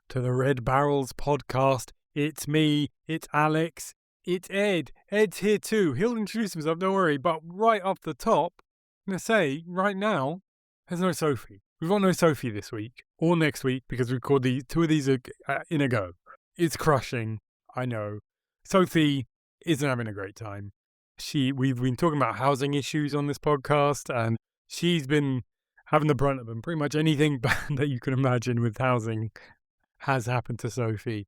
to the Red Barrels podcast. It's me, it's Alex, it's Ed. Ed's here too. He'll introduce himself, don't worry. But right off the top, I'm going to say, right now, there's no Sophie. We've got no Sophie this week or next week because we recorded two of these in a go. It's crushing, I know. Sophie isn't having a great time. We've been talking about housing issues on this podcast, and she's been having the brunt of them. Pretty much anything bad that you can imagine with housing has happened to Sophie.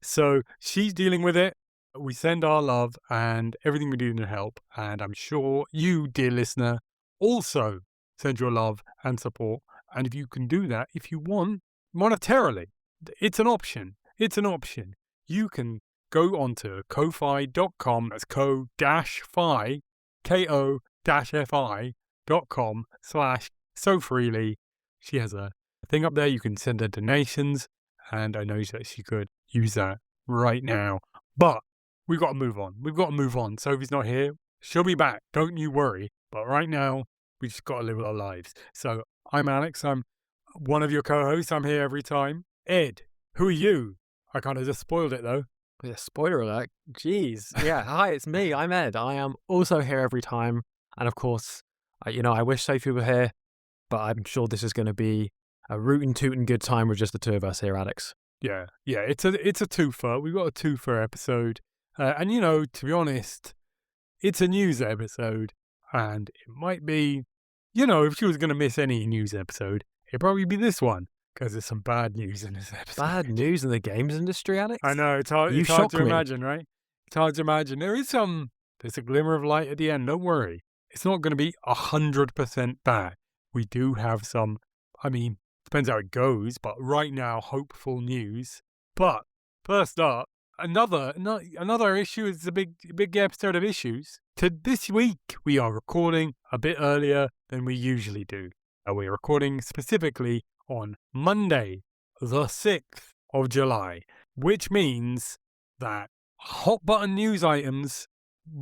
So she's dealing with it. We send our love and everything we do to help. And I'm sure you, dear listener, also send your love and support. And if you can do that, if you want, monetarily, it's an option. It's an option. You can go onto ko-fi.com, that's ko-fi, ko-fi.com/SoFreely. She has a thing up there. You can send her donations, and I know that she could use that right now. But we've got to move on. Sophie's not here. She'll be back. Don't you worry. But right now, we just got to live our lives. So I'm Alex. I'm one of your co-hosts. I'm here every time. Ed, who are you? I kind of just spoiled it, though. Yeah, spoiler alert. Jeez. Yeah. Hi, it's me. I'm Ed. I am also here every time. And of course, I wish Sophie were here, but I'm sure this is going to be a rootin' tootin' good time with just the two of us here, Alex. Yeah. It's a twofer. We've got a twofer episode. And to be honest, it's a news episode. And it might be, if she was going to miss any news episode, it'd probably be this one. Because there's some bad news in this episode. Bad news in the games industry, Alex? I know, it's hard to imagine, right? It's hard to imagine. There's a glimmer of light at the end, don't worry. It's not going to be 100% bad. We do have some, depends how it goes, but right now, hopeful news. But first up, another issue is a big episode of issues. This week, we are recording a bit earlier than we usually do. We're recording specifically on Monday, the 6th of July, which means that hot button news items,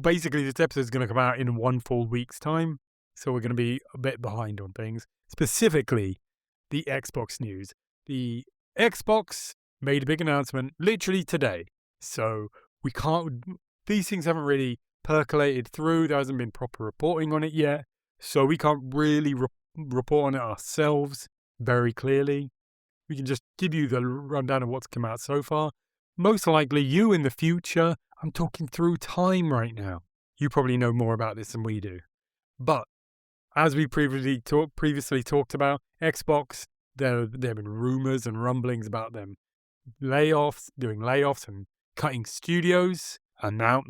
basically this episode is going to come out in one full week's time, so we're going to be a bit behind on things, specifically the Xbox news. The Xbox made a big announcement literally today, so these things haven't really percolated through, there hasn't been proper reporting on it yet, so we can't really report on it ourselves very clearly. We can just give you the rundown of what's come out so far. Most likely you in the future, I'm talking through time right now. You probably know more about this than we do. But as we previously talked about, Xbox, there have been rumors and rumblings about them doing layoffs and cutting studios. And now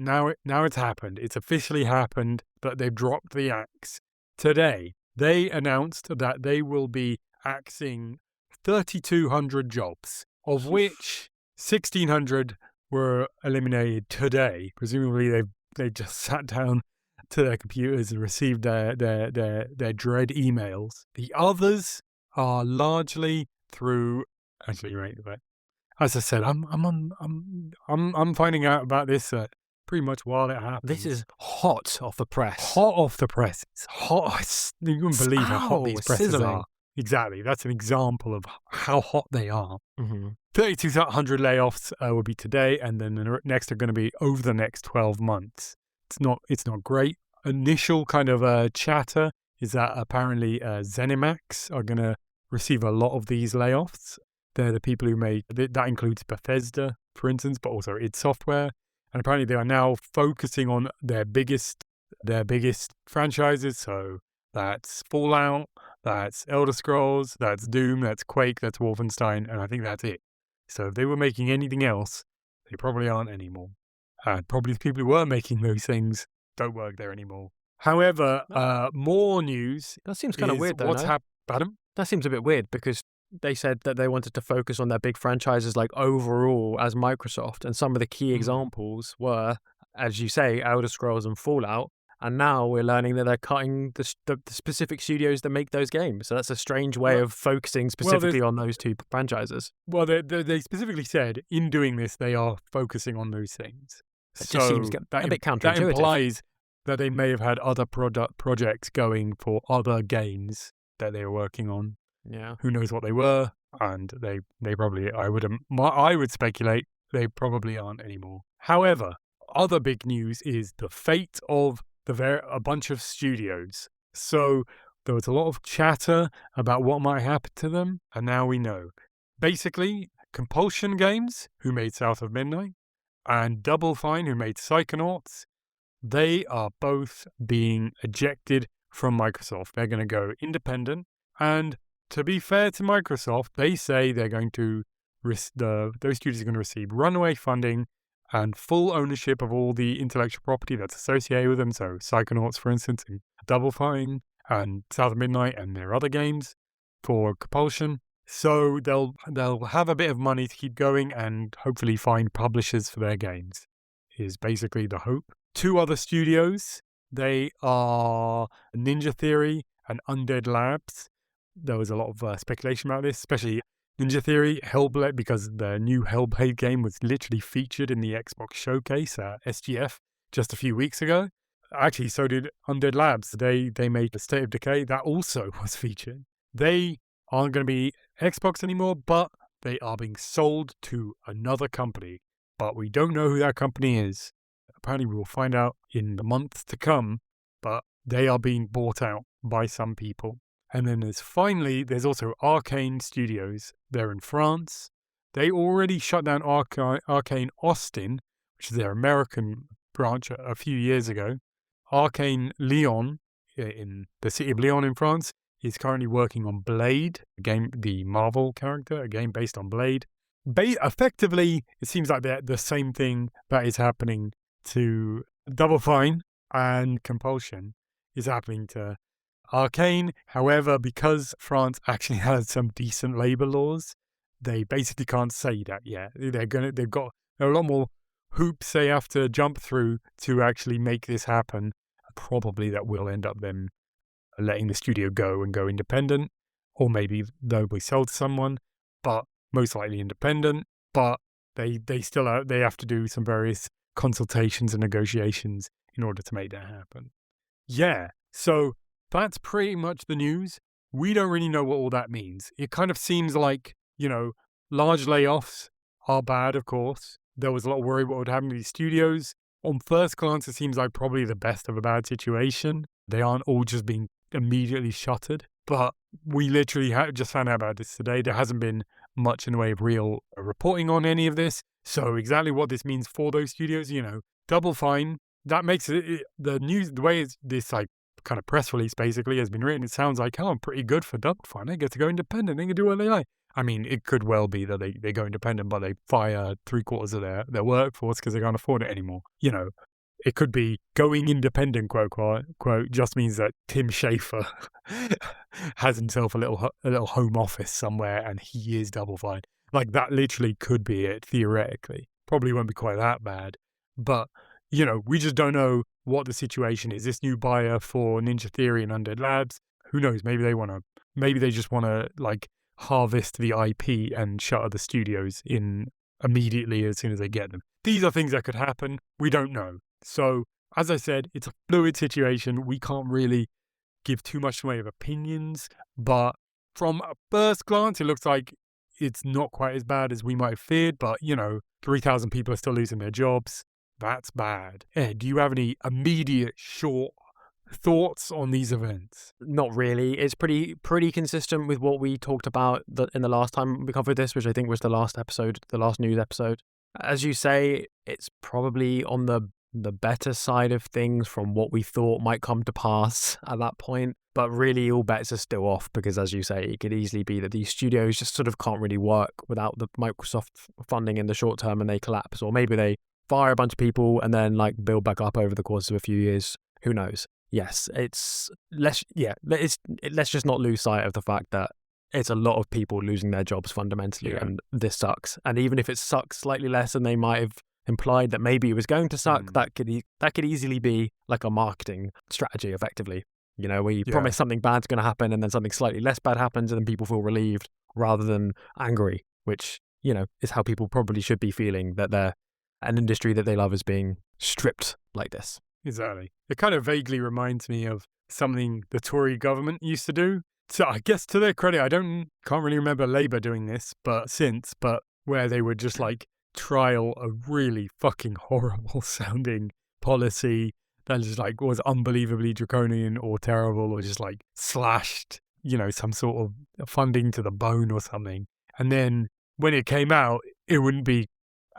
it's happened. It's officially happened that they've dropped the axe. Today, they announced that they will be axing 3,200 jobs, of which 1,600 were eliminated today. Presumably they just sat down to their computers and received their dread emails. The others are largely through. Actually, right. As I said, I'm finding out about this pretty much while it happens. This is hot off the press. Hot off the press. It's hot. You wouldn't believe how hot these presses sizzling. are. Exactly. That's an example of how hot they are. Mm-hmm. 3,200 layoffs will be today, and then the next are going to be over the next 12 months. It's not great. Initial kind of chatter is that apparently ZeniMax are going to receive a lot of these layoffs. They're the people who that includes Bethesda, for instance, but also id Software. And apparently they are now focusing on their biggest franchises. So that's Fallout, that's Elder Scrolls, that's Doom, that's Quake, that's Wolfenstein, and I think that's it. So if they were making anything else, they probably aren't anymore. And probably the people who were making those things don't work there anymore. However, more news. That seems kind of weird, though. What's happened? That seems a bit weird because they said that they wanted to focus on their big franchises like overall as Microsoft, and some of the key examples were, as you say, Elder Scrolls and Fallout. And now we're learning that they're cutting the specific studios that make those games. So that's a strange way of focusing specifically on those two franchises. Well, they specifically said in doing this, they are focusing on those things. It just seems a bit counterintuitive. That implies that they may have had other projects going for other games that they were working on. Yeah. Who knows what they were? and they probably, I would speculate, they probably aren't anymore. However, other big news is the fate of a bunch of studios. So there was a lot of chatter about what might happen to them, and now we know. Basically, Compulsion Games, who made South of Midnight, and Double Fine, who made Psychonauts, they are both being ejected from Microsoft. They're going to go independent, and to be fair to Microsoft, they say they're going to those studios are going to receive runaway funding and full ownership of all the intellectual property that's associated with them. So Psychonauts, for instance, and Double Fine, and South of Midnight, and their other games for Compulsion. So they'll have a bit of money to keep going and hopefully find publishers for their games, is basically the hope. Two other studios, they are Ninja Theory and Undead Labs. There was a lot of speculation about this, especially Ninja Theory, Hellblade, because the new Hellblade game was literally featured in the Xbox Showcase at SGF just a few weeks ago. Actually, so did Undead Labs. They made the State of Decay. That also was featured. They aren't going to be Xbox anymore, but they are being sold to another company. But we don't know who that company is. Apparently, we will find out in the months to come, but they are being bought out by some people. And then there's also Arcane Studios. They're in France. They already shut down Arcane Austin, which is their American branch, a few years ago. Arcane Lyon, in the city of Lyon in France, is currently working on Blade, a game, the Marvel character, a game based on Blade. Effectively, it seems like the same thing that is happening to Double Fine and Compulsion is happening to Arcane. However, because France actually has some decent labour laws, they basically can't say that yet. There are a lot more hoops they have to jump through to actually make this happen. Probably that will end up them letting the studio go and go independent, or maybe they'll be sold to someone, but most likely independent. But they have to do some various consultations and negotiations in order to make that happen. Yeah, so that's pretty much the news. We don't really know what all that means. It kind of seems like, large layoffs are bad, of course. There was a lot of worry what would happen to these studios. On first glance, it seems like probably the best of a bad situation. They aren't all just being immediately shuttered. But we literally just found out about this today. There hasn't been much in the way of real reporting on any of this. So exactly what this means for those studios, Double Fine, that makes it the news, the way this kind of press release basically has been written, it sounds like, I'm pretty good for Double Fine. They get to go independent. They can do what they like. I mean, it could well be that they go independent, but they fire 3/4 of their workforce because they can't afford it anymore. It could be going independent, quote, quote, just means that Tim Schafer has himself a little home office somewhere and he is Double Fine. Like, that literally could be it, theoretically. Probably won't be quite that bad. But, we just don't know what the situation is. This new buyer for Ninja Theory and Undead Labs, who knows? Maybe they just want to, harvest the IP and shutter the studios in immediately as soon as they get them. These are things that could happen. We don't know. So, as I said, it's a fluid situation. We can't really give too much in the way of opinions, but from a first glance, it looks like it's not quite as bad as we might have feared, but, 3,000 people are still losing their jobs. That's bad. Ed, do you have any immediate, short thoughts on these events? Not really. It's pretty consistent with what we talked about in the last time we covered this, which I think was the last news episode. As you say, it's probably on the better side of things from what we thought might come to pass at that point. But really, all bets are still off because, as you say, it could easily be that these studios just sort of can't really work without the Microsoft funding in the short term and they collapse. Or maybe they fire a bunch of people and then build back up over the course of a few years. Who knows? Yes, let's just not lose sight of the fact that it's a lot of people losing their jobs fundamentally, and this sucks. And even if it sucks slightly less than they might have implied that maybe it was going to suck, that could easily be like a marketing strategy, effectively. Where you promise something bad's going to happen and then something slightly less bad happens and then people feel relieved rather than angry, which, is how people probably should be feeling, that they're an industry that they love is being stripped like this. Exactly. It kind of vaguely reminds me of something the Tory government used to do. So I guess to their credit, can't really remember Labour doing this, but where they would just like trial a really fucking horrible sounding policy that just like was unbelievably draconian or terrible or just like slashed, some sort of funding to the bone or something. And then when it came out, it wouldn't be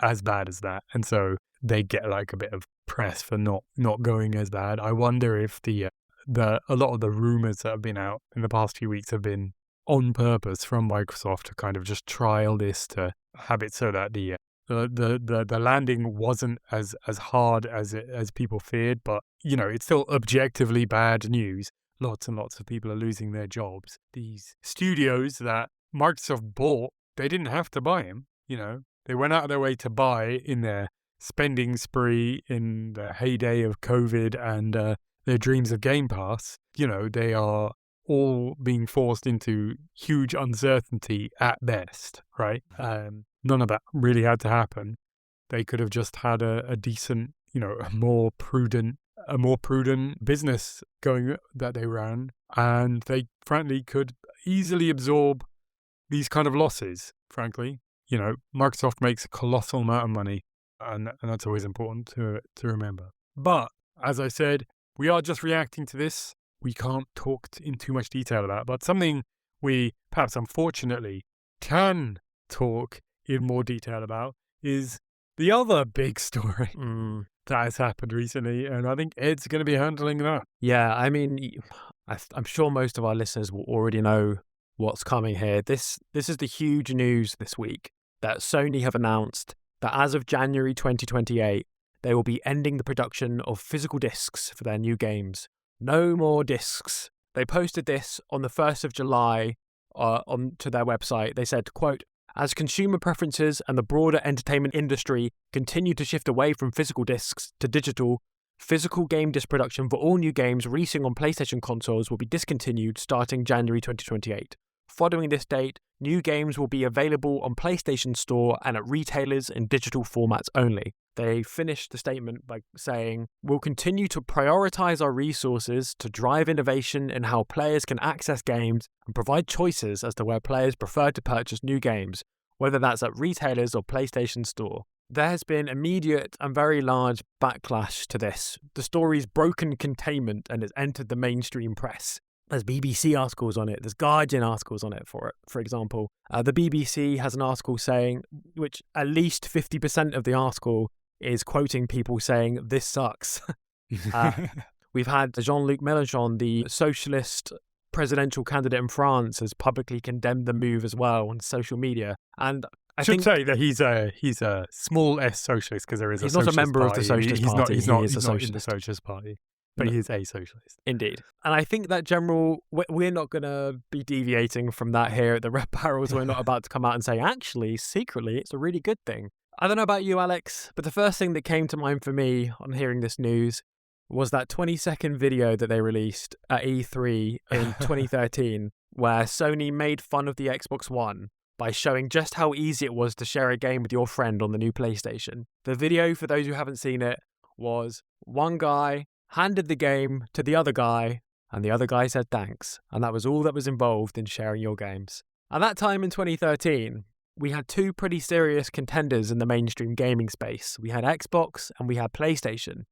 as bad as that. And so they get like a bit of press for not going as bad. I wonder if a lot of the rumors that have been out in the past few weeks have been on purpose from Microsoft to kind of just trial this to have it so that the landing wasn't as hard as people feared, but it's still objectively bad news. Lots and lots of people are losing their jobs. These studios that Microsoft bought, they didn't have to buy them. They went out of their way to buy in their spending spree in the heyday of COVID and their dreams of Game Pass. They are all being forced into huge uncertainty at best, right? None of that really had to happen. They could have just had a decent, a more prudent business going that they ran, and they frankly could easily absorb these kind of losses, frankly. Microsoft makes a colossal amount of money, and that's always important to remember. But, as I said, we are just reacting to this. We can't talk in too much detail about, but something we, perhaps unfortunately, can talk in more detail about is the other big story that has happened recently, and I think Ed's going to be handling that. Yeah, I mean, I'm sure most of our listeners will already know what's coming here. This is the huge news this week that Sony have announced that as of January 2028, they will be ending the production of physical discs for their new games. No more discs. They posted this on the 1st of July onto their website. They said, quote, "As consumer preferences and the broader entertainment industry continue to shift away from physical discs to digital, physical game disc production for all new games releasing on PlayStation consoles will be discontinued starting January 2028. Following this date, new games will be available on PlayStation Store and at retailers in digital formats only." They finished the statement by saying, "We'll continue to prioritize our resources to drive innovation in how players can access games and provide choices as to where players prefer to purchase new games, whether that's at retailers or PlayStation Store." There has been immediate and very large backlash to this. The story's broken containment and has entered the mainstream press. There's BBC articles on it. There's Guardian articles on it, for example. The BBC has an article saying, which at least 50% of the article is quoting people saying, "This sucks." We've had Jean-Luc Mélenchon, the socialist presidential candidate in France, has publicly condemned the move as well on social media. And I should say that he's a small s socialist because he's not a member party. of the Socialist Party. He's not a in the socialist. Socialist Party. But he is a socialist. Indeed. And I think that we're not going to be deviating from that here at the Red Barrels. We're not about to come out and say, actually, secretly, it's a really good thing. I don't know about you, Alex, but the first thing that came to mind for me on hearing this news was that 20-second video that they released at E3 in 2013, where Sony made fun of the Xbox One by showing just how easy it was to share a game with your friend on the new PlayStation. The video, for those who haven't seen it, was one guy handed the game to the other guy, and the other guy said thanks. And that was all that was involved in sharing your games. At that time in 2013, we had two pretty serious contenders in the mainstream gaming space. We had Xbox and we had PlayStation.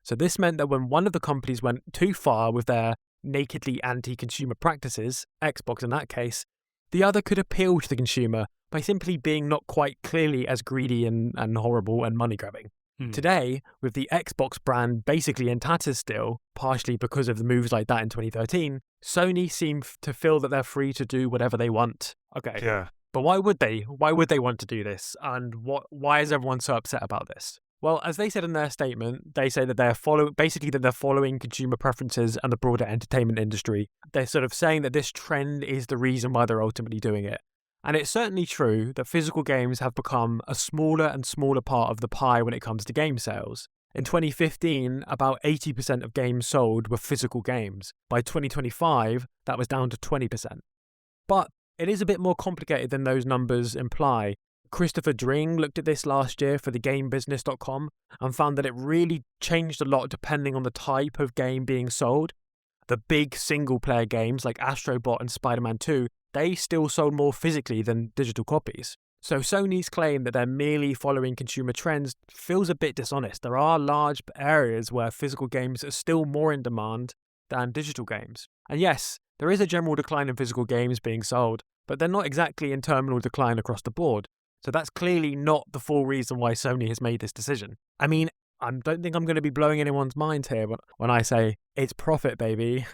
So this meant that when one of the companies went too far with their nakedly anti-consumer practices, Xbox in that case, the other could appeal to the consumer by simply being not quite clearly as greedy and horrible and money-grabbing. Today, with the Xbox brand basically in tatters still, partially because of the moves like that in 2013, Sony seem to feel that they're free to do whatever they want. Okay. Yeah. But why would they? Why would they want to do this? And why is everyone so upset about this? Well, as they said in their statement, they say that they're following consumer preferences and the broader entertainment industry. They're sort of saying that this trend is the reason why they're ultimately doing it. And it's certainly true that physical games have become a smaller and smaller part of the pie when it comes to game sales. In 2015, about 80% of games sold were physical games. By 2025, that was down to 20%. But it is a bit more complicated than those numbers imply. Christopher Dring looked at this last year for thegamebusiness.com and found that it really changed a lot depending on the type of game being sold. the big single-player games like Astro Bot and Spider-Man 2, they still sold more physically than digital copies. So Sony's claim that they're merely following consumer trends feels a bit dishonest. There are large areas where physical games are still more in demand than digital games. And yes, there is a general decline in physical games being sold, but they're not exactly in terminal decline across the board. So that's clearly not the full reason why Sony has made this decision. I mean, I don't think I'm going to be blowing anyone's mind here when I say it's profit, baby.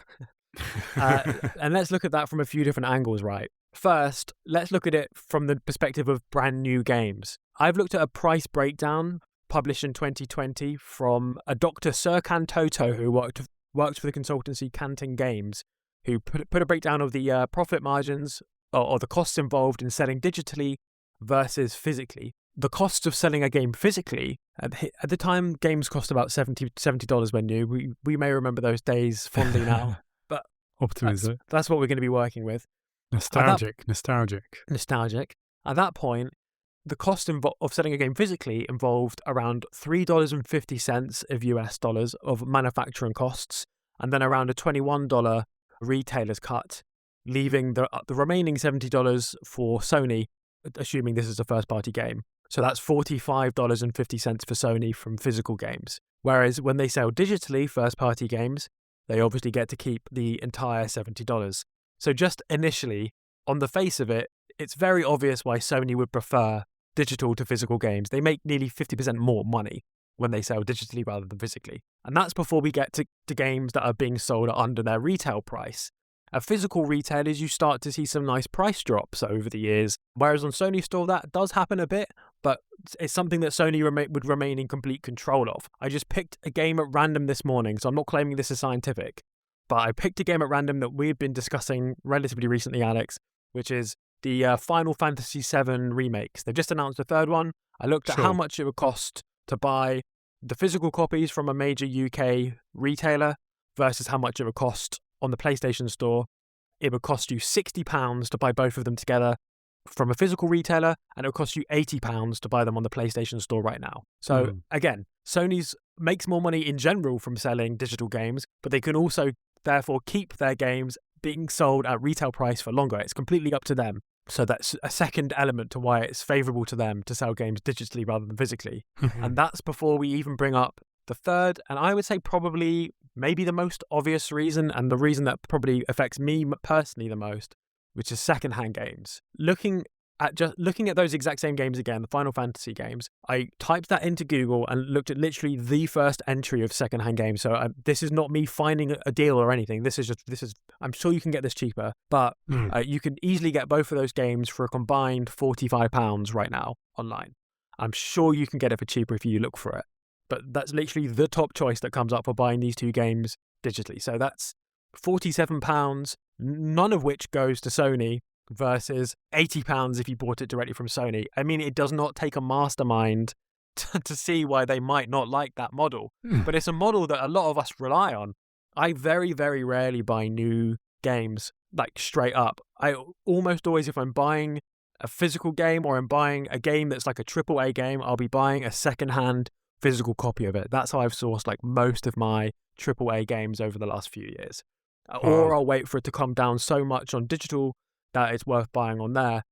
And let's look at that from a few different angles, right? First, let's look at it from the perspective of brand new games. I've looked at a price breakdown published in 2020 from a Dr. Serkan Toto, who worked for the consultancy Canton Games, who put a breakdown of the profit margins or the costs involved in selling digitally versus physically. The costs of selling a game physically, at the time, games cost about $70 when new. We may remember those days fondly now, but Optimism. That's what we're going to be working with. Nostalgic. At that point, the cost of selling a game physically involved around $3.50 of US dollars of manufacturing costs, and then around a $21 retailer's cut, leaving the remaining $70 for Sony, assuming this is a first-party game. So that's $45.50 for Sony from physical games. Whereas when they sell digitally first-party games, they obviously get to keep the entire $70. So just initially, on the face of it, it's very obvious why Sony would prefer digital to physical games. They make nearly 50% more money when they sell digitally rather than physically. And that's before we get to games that are being sold at under their retail price. At physical retailers, you start to see some nice price drops over the years, whereas on Sony Store, that does happen a bit, but it's something that Sony would remain in complete control of. I just picked a game at random this morning, so I'm not claiming this is scientific, but I picked a game at random that we've been discussing relatively recently, Alex, which is the Final Fantasy VII remakes. They've just announced a third one. I looked at how much it would cost to buy the physical copies from a major UK retailer versus how much it would cost on the PlayStation Store. It would cost you £60 to buy both of them together from a physical retailer, and it would cost you £80 to buy them on the PlayStation Store right now. So again, Sony's makes more money in general from selling digital games, but they can also therefore keep their games being sold at retail price for longer. It's completely up to them. So that's a second element to why it's favourable to them to sell games digitally rather than physically. And that's before we even bring up the third, and I would say probably maybe the most obvious reason, and the reason that probably affects me personally the most, which is secondhand games. Looking at those exact same games again, the Final Fantasy games, I typed that into Google and looked at literally the first entry of secondhand games. So this is not me finding a deal or anything. This is I'm sure you can get this cheaper, but you can easily get both of those games for a combined £45 right now online. I'm sure you can get it for cheaper if you look for it. But that's literally the top choice that comes up for buying these two games digitally. So that's £47, none of which goes to Sony, versus £80 if you bought it directly from Sony. I mean, it does not take a mastermind to see why they might not like that model. But it's a model that a lot of us rely on. I very, very rarely buy new games, like straight up. I almost always, if I'm buying a physical game or I'm buying a game that's like a AAA game, I'll be buying a secondhand physical copy of it. That's how I've sourced like most of my AAA games over the last few years. Or I'll wait for it to come down so much on digital that it's worth buying on there.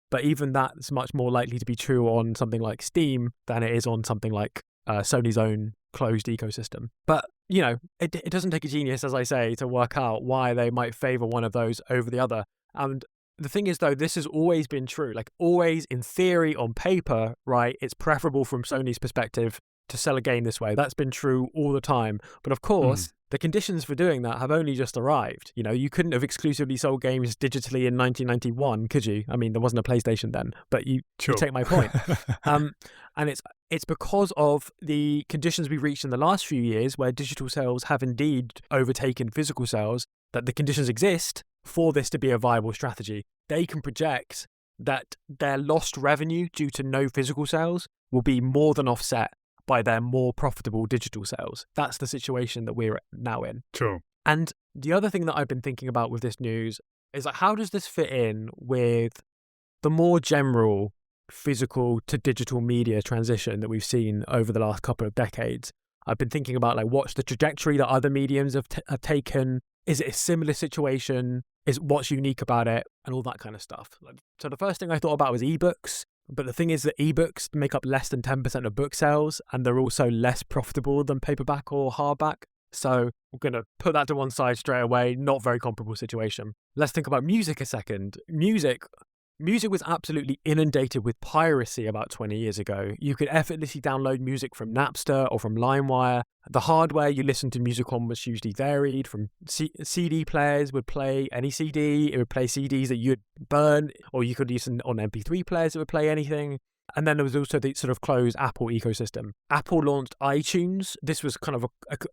But even that's much more likely to be true on something like Steam than it is on something like Sony's own closed ecosystem. But, you know, it doesn't take a genius, as I say, to work out why they might favor one of those over the other. And the thing is, though, this has always been true. Like, always, in theory, on paper, right, it's preferable from Sony's perspective to sell a game this way. That's been true all the time. But of course, the conditions for doing that have only just arrived. You know, you couldn't have exclusively sold games digitally in 1991, could you? I mean, there wasn't a PlayStation then, but you take my point. And it's because of the conditions we've reached in the last few years, where digital sales have indeed overtaken physical sales, that the conditions exist for this to be a viable strategy. They can project that their lost revenue due to no physical sales will be more than offset by their more profitable digital sales. That's the situation that we're now in. True. And the other thing that I've been thinking about with this news is like, how does this fit in with the more general physical to digital media transition that we've seen over the last couple of decades? I've been thinking about like, what's the trajectory that other mediums have taken Is it a similar situation? Is what's unique about it, and all that kind of stuff. So the first thing I thought about was ebooks. But the thing is that ebooks make up less than 10% of book sales, and they're also less profitable than paperback or hardback. So we're going to put that to one side straight away. Not very comparable situation. Let's think about music a second. Music was absolutely inundated with piracy about 20 years ago. You could effortlessly download music from Napster or from LimeWire. The hardware you listen to music on was hugely varied. From CD players would play any CD. It would play CDs that you'd burn, or you could use on MP3 players that would play anything. And then there was also the sort of closed Apple ecosystem. Apple launched iTunes. This was kind of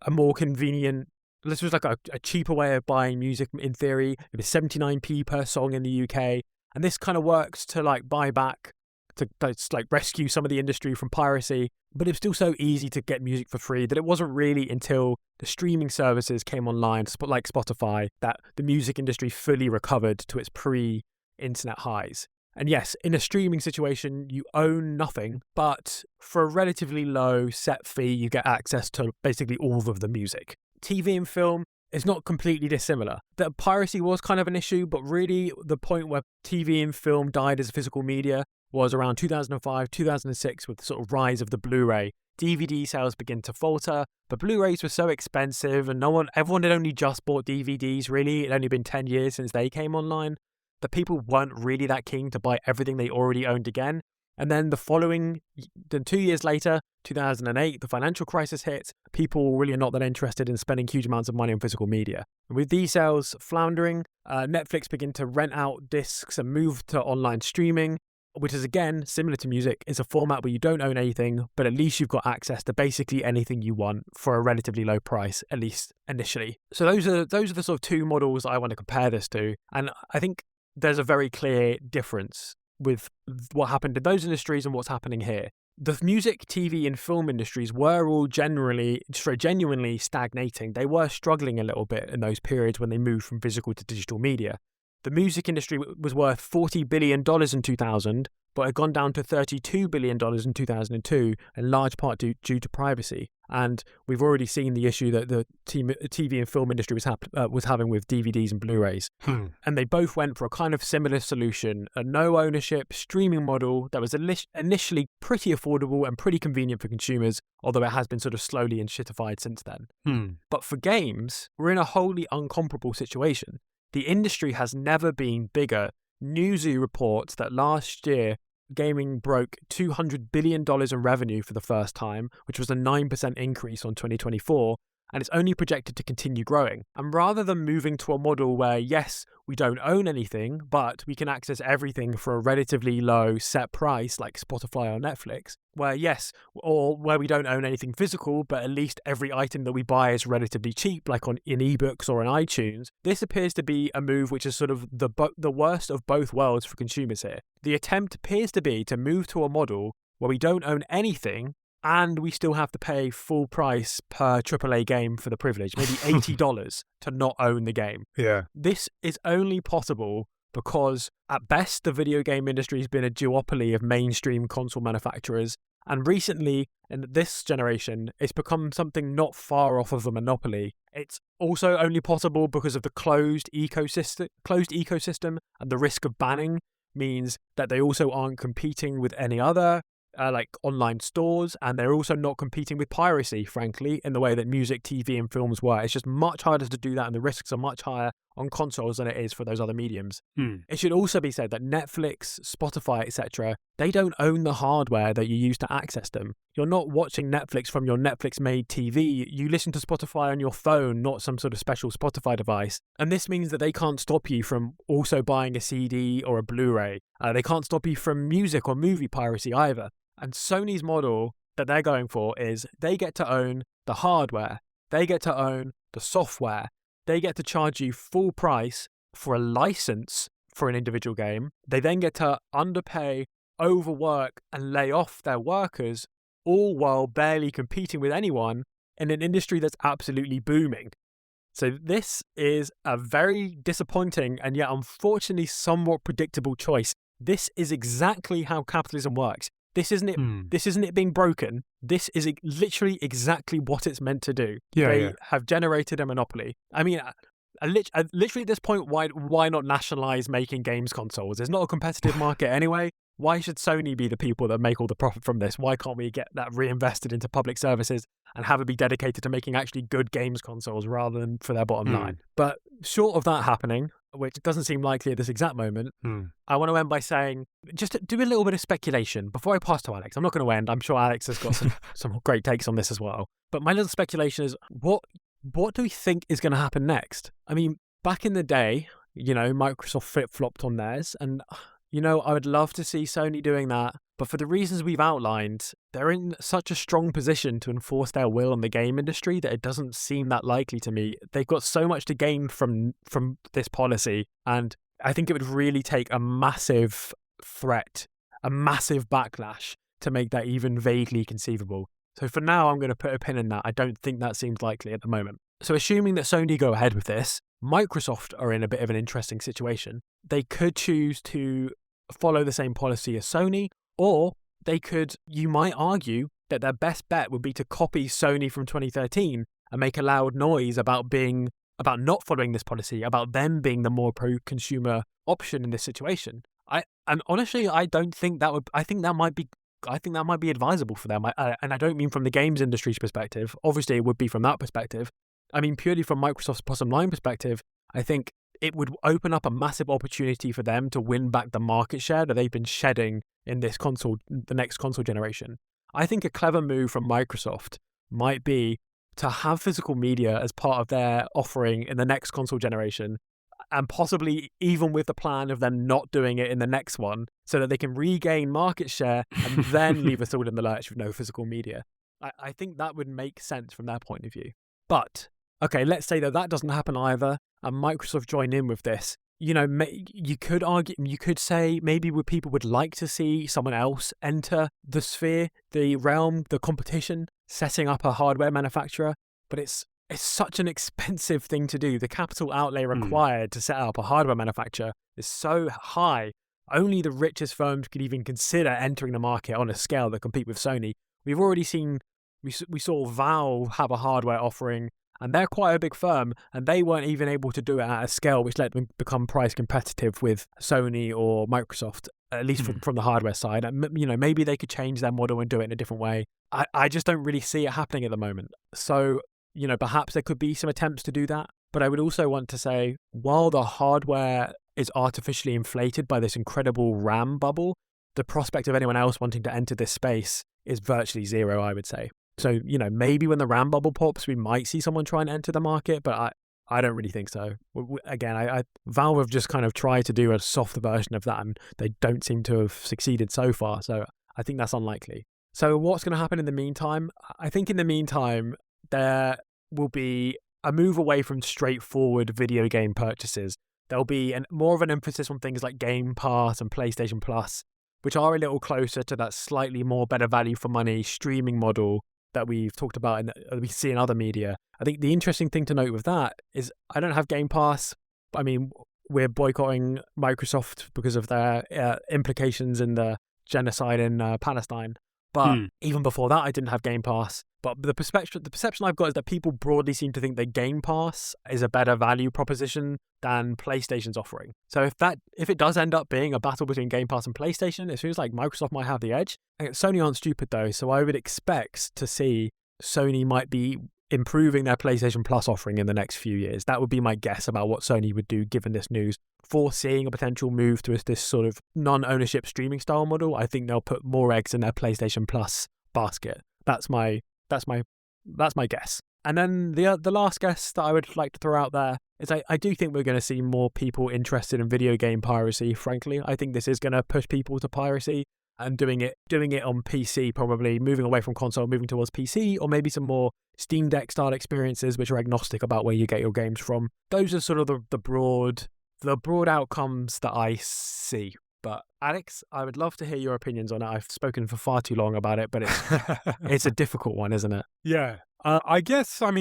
a more convenient. This was like a cheaper way of buying music in theory. It was 79p per song in the UK. And this kind of works to like buy back, to like rescue some of the industry from piracy. But it was still so easy to get music for free that it wasn't really until the streaming services came online, like Spotify, that the music industry fully recovered to its pre-internet highs. And yes, in a streaming situation, you own nothing, but for a relatively low set fee, you get access to basically all of the music. TV and film is not completely dissimilar. The piracy was kind of an issue, but really the point where TV and film died as physical media was around 2005, 2006 with the sort of rise of the Blu-ray. DVD sales began to falter, but Blu-rays were so expensive and everyone had only just bought DVDs really. It had only been 10 years since they came online, that people weren't really that keen to buy everything they already owned again. And then 2 years later, 2008, the financial crisis hit. People were really not that interested in spending huge amounts of money on physical media. And with these sales floundering, Netflix began to rent out discs and move to online streaming, which is again similar to music. It's a format where you don't own anything, but at least you've got access to basically anything you want for a relatively low price, at least initially. So those are the sort of two models I want to compare this to, and I think there's a very clear difference with what happened in those industries and what's happening here. The music, TV and film industries were all genuinely stagnating. They were struggling a little bit in those periods when they moved from physical to digital media. The music industry was worth $40 billion in 2000, but had gone down to $32 billion in 2002, in large part due to privacy. And we've already seen the issue that the TV and film industry was having with DVDs and Blu-rays. And they both went for a kind of similar solution, a no ownership streaming model that was initially pretty affordable and pretty convenient for consumers, although it has been sort of slowly shitified since then. But for games, we're in a wholly uncomparable situation. The industry has never been bigger. Newzoo reports that last year, gaming broke $200 billion in revenue for the first time, which was a 9% increase on 2024, and it's only projected to continue growing. And rather than moving to a model where, yes, we don't own anything, but we can access everything for a relatively low set price like Spotify or Netflix, or where we don't own anything physical, but at least every item that we buy is relatively cheap, like in ebooks or on iTunes, this appears to be a move which is sort of the worst of both worlds for consumers here. The attempt appears to be to move to a model where we don't own anything, and we still have to pay full price per AAA game for the privilege, maybe $80 to not own the game. Yeah. This is only possible because, at best, the video game industry has been a duopoly of mainstream console manufacturers, and recently, in this generation, it's become something not far off of a monopoly. It's also only possible because of the closed ecosystem, and the risk of banning means that they also aren't competing with any other like online stores, and they're also not competing with piracy, frankly, in the way that music, TV and films were. It's just much harder to do that, and the risks are much higher on consoles than it is for those other mediums. It should also be said that Netflix, Spotify, etc., they don't own the hardware that you use to access them. You're not watching Netflix from your Netflix-made TV. You listen to Spotify on your phone, not some sort of special Spotify device. And this means that they can't stop you from also buying a CD or a Blu-ray. They can't stop you from music or movie piracy either. And Sony's model that they're going for is they get to own the hardware, they get to own the software, they get to charge you full price for a license for an individual game. They then get to underpay, overwork, and lay off their workers, all while barely competing with anyone in an industry that's absolutely booming. So this is a very disappointing and yet unfortunately somewhat predictable choice. This is exactly how capitalism works. This isn't it. This isn't it being broken. This is literally exactly what it's meant to do. They have generated a monopoly. I mean, literally at this point, why not nationalize making games consoles? It's not a competitive market anyway. Why should Sony be the people that make all the profit from this? Why can't we get that reinvested into public services and have it be dedicated to making actually good games consoles rather than for their bottom line? But short of that happening, which doesn't seem likely at this exact moment, I want to end by saying, just to do a little bit of speculation before I pass to Alex. I'm not going to end. I'm sure Alex has got some great takes on this as well. But my little speculation is, what do we think is going to happen next? I mean, back in the day, Microsoft flip-flopped on theirs, and I would love to see Sony doing that, but for the reasons we've outlined, they're in such a strong position to enforce their will on the game industry that it doesn't seem that likely to me. They've got so much to gain from this policy, and I think it would really take a massive threat, a massive backlash to make that even vaguely conceivable. So for now, I'm going to put a pin in that. I don't think that seems likely at the moment. So assuming that Sony go ahead with this, Microsoft are in a bit of an interesting situation. They could choose to follow the same policy as Sony, or they could, you might argue, that their best bet would be to copy Sony from 2013 and make a loud noise about not following this policy, about them being the more pro-consumer option in this situation. And honestly, I think that might be advisable for them. And I don't mean from the games industry's perspective. Obviously, it would be from that perspective. I mean, purely from Microsoft's bottom line perspective, I think it would open up a massive opportunity for them to win back the market share that they've been shedding in the next console generation. I think a clever move from Microsoft might be to have physical media as part of their offering in the next console generation, and possibly even with the plan of them not doing it in the next one, so that they can regain market share and then leave us all in the lurch with no physical media. I think that would make sense from their point of view. But, okay, let's say that doesn't happen either, and Microsoft join in with this. You could argue, you could say maybe people would like to see someone else enter the sphere, the realm, the competition, setting up a hardware manufacturer, but it's such an expensive thing to do. The capital outlay required to set up a hardware manufacturer is so high. Only the richest firms could even consider entering the market on a scale that compete with Sony. We've already seen, we saw Valve have a hardware offering, and they're quite a big firm, and they weren't even able to do it at a scale which let them become price competitive with Sony or Microsoft, at least from the hardware side. And, maybe they could change their model and do it in a different way. I just don't really see it happening at the moment. So, perhaps there could be some attempts to do that. But I would also want to say, while the hardware is artificially inflated by this incredible RAM bubble, the prospect of anyone else wanting to enter this space is virtually zero, I would say. So, maybe when the RAM bubble pops, we might see someone try and enter the market, but I don't really think so. Again, Valve have just kind of tried to do a soft version of that, and they don't seem to have succeeded so far. So I think that's unlikely. So what's going to happen in the meantime? I think in the meantime, there will be a move away from straightforward video game purchases. There'll be more of an emphasis on things like Game Pass and PlayStation Plus, which are a little closer to that slightly more better value for money streaming model that we've talked about and we see in other media. I think the interesting thing to note with that is I don't have Game Pass. I mean, we're boycotting Microsoft because of their implications in the genocide in Palestine. But even before that, I didn't have Game Pass. But the perception I've got is that people broadly seem to think that Game Pass is a better value proposition than PlayStation's offering. So if it does end up being a battle between Game Pass and PlayStation, it feels like Microsoft might have the edge. Sony aren't stupid though, so I would expect to see Sony might be improving their PlayStation Plus offering in the next few years. That would be my guess about what Sony would do given this news. Foreseeing a potential move to this sort of non-ownership streaming style model, I think they'll put more eggs in their PlayStation Plus basket. That's my guess. And then the last guess that I would like to throw out there is I do think we're going to see more people interested in video game piracy, frankly. I think this is going to push people to piracy and doing it on PC, probably moving away from console, moving towards PC, or maybe some more Steam Deck style experiences which are agnostic about where you get your games from. Those are sort of the broad outcomes that I see. But Alex, I would love to hear your opinions on it. I've spoken for far too long about it, but it's a difficult one, isn't it? Yeah. I guess I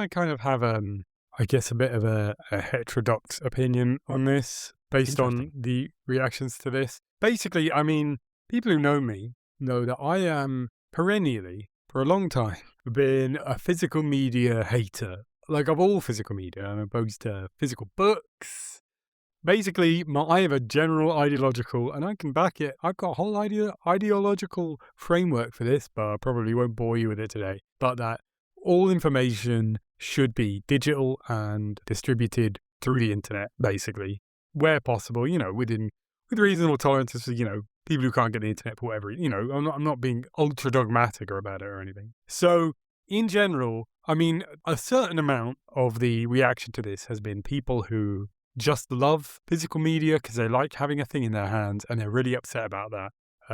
kind of have a bit of a heterodox opinion on this based on the reactions to this. Basically, I mean, people who know me know that I am perennially, for a long time, been a physical media hater. like of all physical media, I'm opposed to physical books. Basically, I have a general ideological, and I can back it. I've got a whole ideological framework for this, but I probably won't bore you with it today. But that all information should be digital and distributed through the internet, basically, where possible, with reasonable tolerances for, people who can't get the internet for whatever, I'm not being ultra dogmatic about it or anything. So, in general, I mean, a certain amount of the reaction to this has been people who just love physical media because they like having a thing in their hands, and they're really upset about that.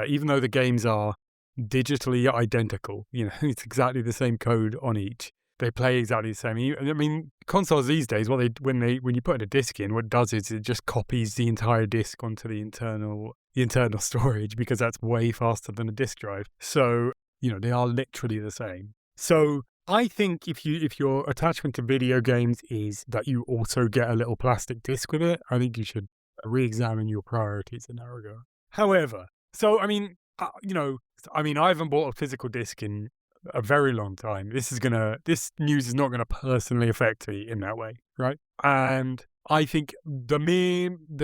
Even though the games are digitally identical, it's exactly the same code on each. They play exactly the same. I mean, consoles these days, when you put a disc in, what it does is it just copies the entire disc onto the internal storage, because that's way faster than a disc drive. So, they are literally the same. So I think if your attachment to video games is that you also get a little plastic disc with it, I think you should re-examine your priorities in that regard. However, so I mean, I haven't bought a physical disc in a very long time. This news is not gonna personally affect me in that way, right? And I think the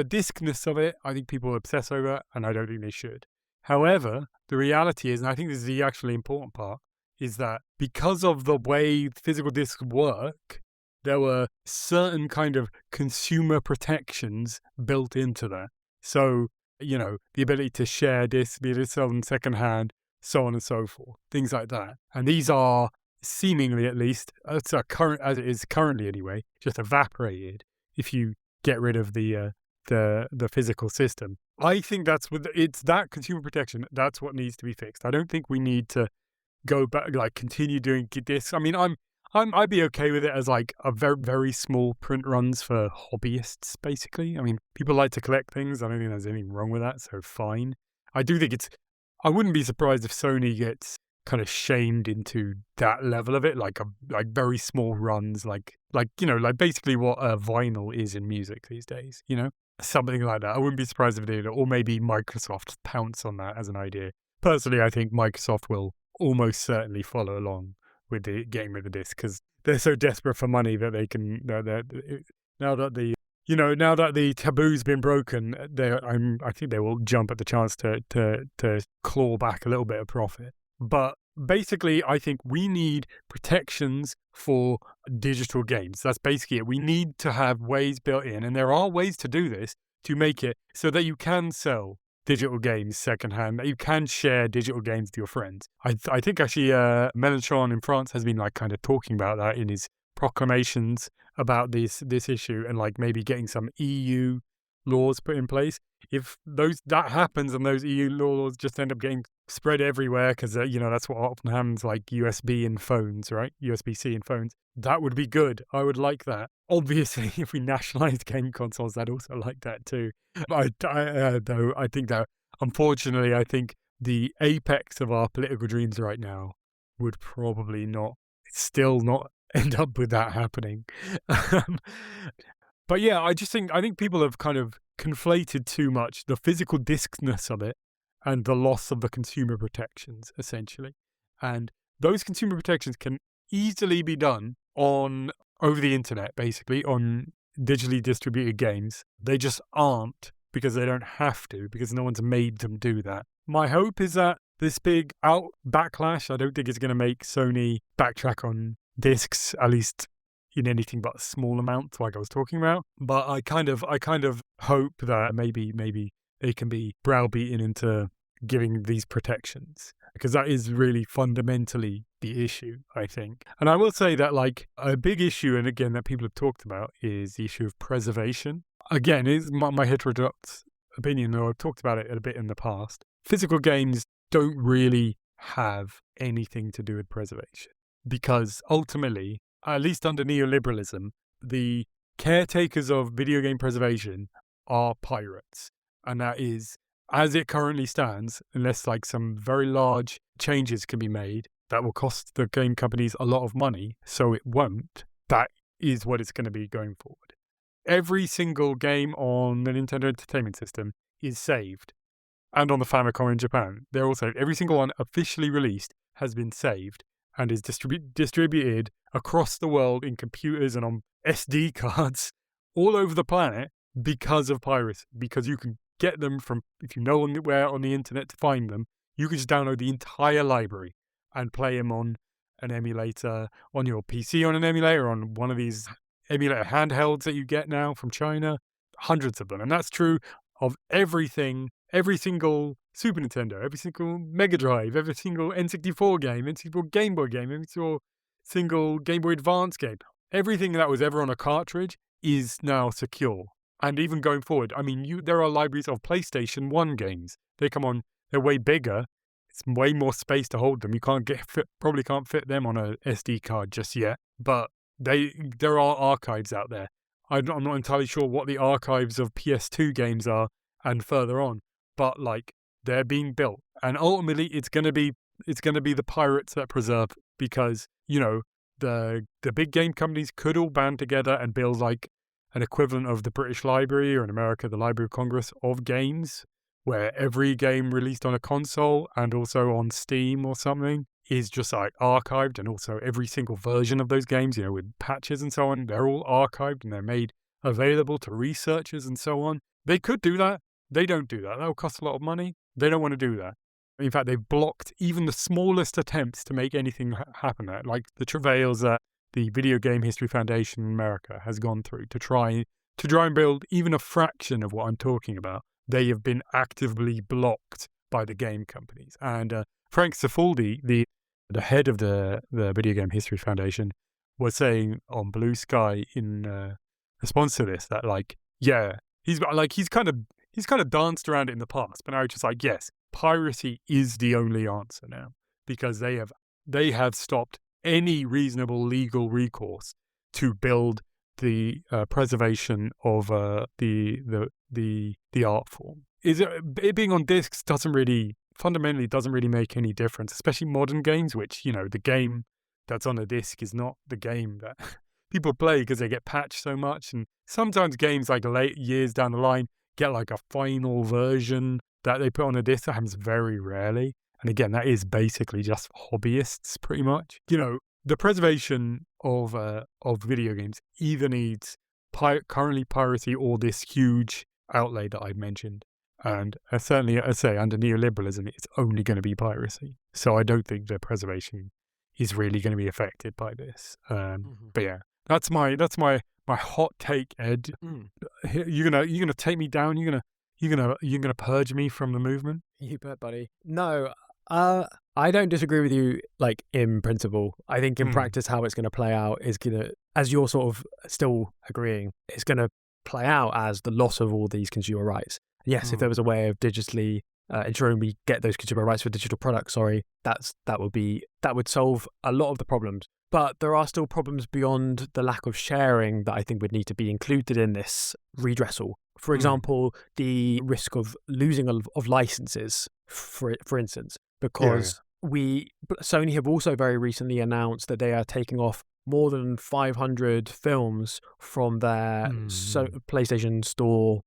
discness of it, I think people obsess over, and I don't think they should. However, the reality is, and I think this is the actually important part, is that because of the way physical discs work, there were certain kind of consumer protections built into that. So, the ability to share discs, be able to sell them secondhand, so on and so forth, things like that. And these are seemingly, at least, as it is currently anyway, just evaporated if you get rid of the physical system. I think it's that consumer protection. That's what needs to be fixed. I don't think we need to go back, continue doing discs. I mean, I'd be okay with it as a very, very small print runs for hobbyists, basically. I mean, people like to collect things. I don't think there's anything wrong with that, so fine. I do think I wouldn't be surprised if Sony gets kind of shamed into that level of it, like very small runs, like basically what vinyl is in music these days, something like that. I wouldn't be surprised if they did it, or maybe Microsoft pounce on that as an idea. Personally, I think Microsoft will almost certainly follow along with the getting rid of the disc, because they're so desperate for money that they can. Now that the taboo's been broken, I think they will jump at the chance to claw back a little bit of profit. But basically, I think we need protections for digital games. That's basically it. We need to have ways built in, and there are ways to do this, to make it so that you can sell digital games secondhand, that you can share digital games with your friends. I think actually Mélenchon in France has been kind of talking about that in his proclamations about this issue, and maybe getting some EU laws put in place. If that happens and those EU laws just end up getting spread everywhere, because that's what often happens, USB in phones, right? USB-C in phones. That would be good. I would like that. Obviously, if we nationalized game consoles, I'd also like that too. Though I think that, unfortunately, I think the apex of our political dreams right now would probably still not end up with that happening. But yeah, I think people have kind of conflated too much the physical discness of it and the loss of the consumer protections, essentially. And those consumer protections can easily be done over the internet, basically, on digitally distributed games. They just aren't, because they don't have to, because no one's made them do that. My hope is that this big backlash, I don't think it's going to make Sony backtrack on discs, at least in anything but small amounts, like I was talking about. But I kind of hope that maybe they can be browbeaten into giving these protections, because that is really fundamentally the issue, I think. And I will say that a big issue, and again that people have talked about, is the issue of preservation. Again, it's my heterodox opinion, though I've talked about it a bit in the past. Physical games don't really have anything to do with preservation, because ultimately, at least under neoliberalism, the caretakers of video game preservation are pirates. And that is, as it currently stands, unless some very large changes can be made that will cost the game companies a lot of money, so it won't, that is what it's going to be going forward. Every single game on the Nintendo Entertainment System is saved. And on the Famicom in Japan, they're all saved. Every single one officially released has been saved. and is distributed across the world in computers and on SD cards all over the planet because of piracy. Because you can get them from, if you know where on the internet to find them, you can just download the entire library and play them on an emulator, on your PC on an emulator, on one of these emulator handhelds that you get now from China, hundreds of them. And that's true of everything, every single Super Nintendo, every single Mega Drive, every single N64 game, every single Game Boy game, every single Game Boy Advance game. Everything that was ever on a cartridge is now secure. And even going forward, I mean, there are libraries of PlayStation 1 games. They come on, they're way bigger. It's way more space to hold them. You probably can't fit them on a SD card just yet. But there are archives out there. I'm not entirely sure what the archives of PS2 games are and further on, but like they're being built, and ultimately it's gonna be the pirates that preserve, because the big game companies could all band together and build like an equivalent of the British Library, or in America the Library of Congress of games, where every game released on a console and also on Steam or something is just like archived, and also every single version of those games, with patches and so on, they're all archived and they're made available to researchers and so on. They could do that. They don't do that. That will cost a lot of money. They don't want to do that. In fact, they've blocked even the smallest attempts to make anything happen there, like the travails that the Video Game History Foundation in America has gone through to try and build even a fraction of what I'm talking about. They have been actively blocked by the game companies. And Frank Cifaldi, the head of the Video Game History Foundation, was saying on Blue Sky in response to this that he's kind of danced around it in the past, but now it's just like, yes, piracy is the only answer now, because they have stopped any reasonable legal recourse to build the preservation of the art form. It being on discs fundamentally doesn't really make any difference, especially modern games, which, the game that's on a disc is not the game that people play because they get patched so much. And sometimes games like late years down the line get like a final version that they put on a disc. That happens very rarely. And again, that is basically just hobbyists pretty much. The preservation of video games either needs currently piracy or this huge outlay that I've mentioned. And certainly, I say, under neoliberalism, it's only going to be piracy. So I don't think the preservation is really going to be affected by this. But yeah, that's my hot take, Ed. You're gonna take me down. You're gonna purge me from the movement. You bet, buddy. No, I don't disagree with you, like, in principle. I think in practice, how it's going to play out is as you're sort of still agreeing, it's going to play out as the loss of all these consumer rights. Yes, if there was a way of digitally ensuring we get those consumer rights for digital products, that would solve a lot of the problems. But there are still problems beyond the lack of sharing that I think would need to be included in this redressal. For example, the risk of losing of licenses, for instance, because Sony have also very recently announced that they are taking off more than 500 films from their PlayStation Store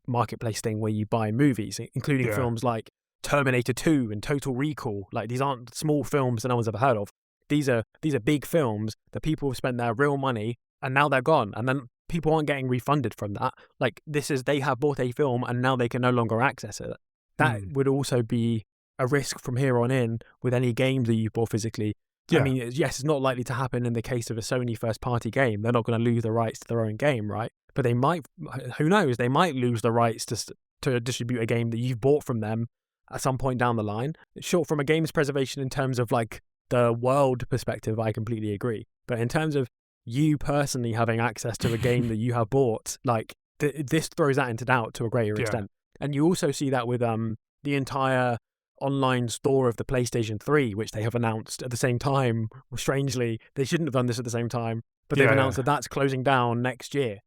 marketplace thing where you buy movies, including films like Terminator 2 and Total Recall. Like, these aren't small films that no one's ever heard of. These are big films that people have spent their real money and now they're gone, and then people aren't getting refunded from that. Like, they have bought a film and now they can no longer access it. That would also be a risk from here on in with any game that you bought physically. I mean, yes, it's not likely to happen in the case of a Sony first-party game. They're not going to lose the rights to their own game, right? But they might, who knows, they might lose the rights to distribute a game that you've bought from them at some point down the line. Sure, from a game's preservation in terms of, like, the world perspective, I completely agree. But in terms of you personally having access to a game that you have bought, like, this throws that into doubt to a greater extent. And you also see that with the entire online store of the PlayStation 3, which they have announced at the same time. Strangely, they shouldn't have done this at the same time, but they've announced that that's closing down next year.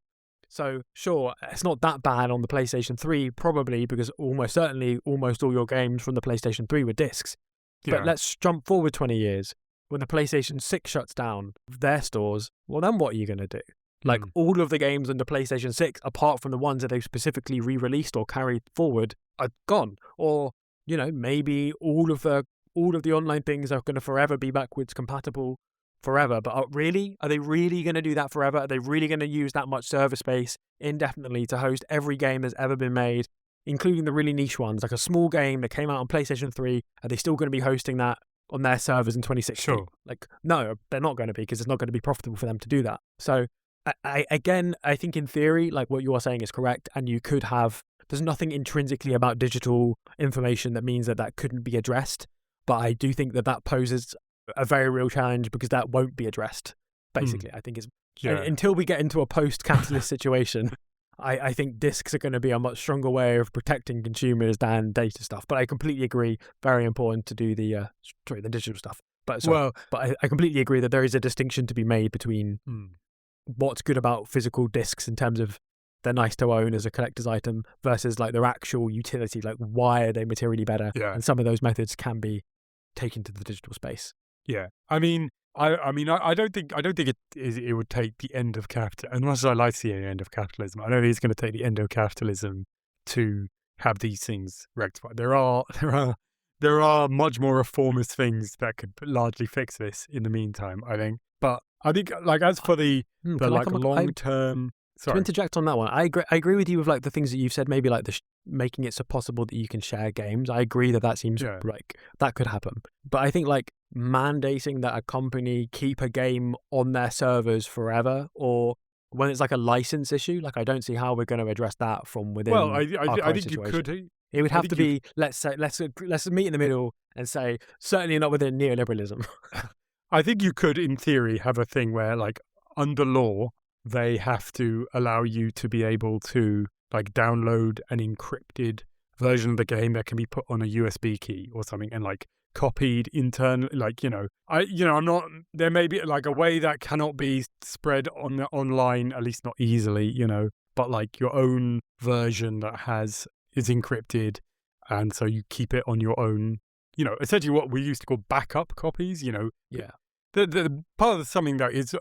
So sure, it's not that bad on the PlayStation 3, probably because almost all your games from the PlayStation 3 were discs. But let's jump forward 20 years. When the PlayStation 6 shuts down their stores, well, then what are you going to do? Like, all of the games on the PlayStation 6, apart from the ones that they've specifically re-released or carried forward, are gone. Or, maybe all of the all of the online things are going to forever be backwards compatible forever. But are they really going to do that forever? Are they really going to use that much server space indefinitely to host every game that's ever been made, including the really niche ones, like a small game that came out on PlayStation 3? Are they still going to be hosting that on their servers in 2016? Sure. Like, no, they're not going to be, because it's not going to be profitable for them to do that. So I think in theory, like what you are saying is correct, and you could have, there's nothing intrinsically about digital information that means that that couldn't be addressed. But I do think that poses a very real challenge, because that won't be addressed, basically. I think until we get into a post-capitalist situation, I think discs are going to be a much stronger way of protecting consumers than data stuff. But I completely agree, very important to do the digital stuff. But I completely agree that there is a distinction to be made between what's good about physical discs in terms of they're nice to own as a collector's item versus like their actual utility, like why are they materially better? Yeah. And some of those methods can be taken to the digital space. Yeah. I don't think it would take the end of capitalism. As much as I like to see the end of capitalism, I don't think it's going to take the end of capitalism to have these things rectified. There are much more reformist things that could largely fix this in the meantime, I think. But I think, like, as for the long term. Sorry. To interject on that one, I agree with you with like the things that you've said, maybe like making it so possible that you can share games. I agree that seems like that could happen. But I think like mandating that a company keep a game on their servers forever, or when it's like a license issue, like I don't see how we're going to address that from within. Well, I think situation. you could. It would have to be, let's meet in the middle and say, certainly not within neoliberalism. I think you could, in theory, have a thing where, like, under law, they have to allow you to be able to like download an encrypted version of the game that can be put on a USB key or something and like copied internally. Like, I'm not, there may be like a way that cannot be spread online, at least not easily, but like your own version that is encrypted. And so you keep it on your own, essentially what we used to call backup copies, Yeah. The part of something that is,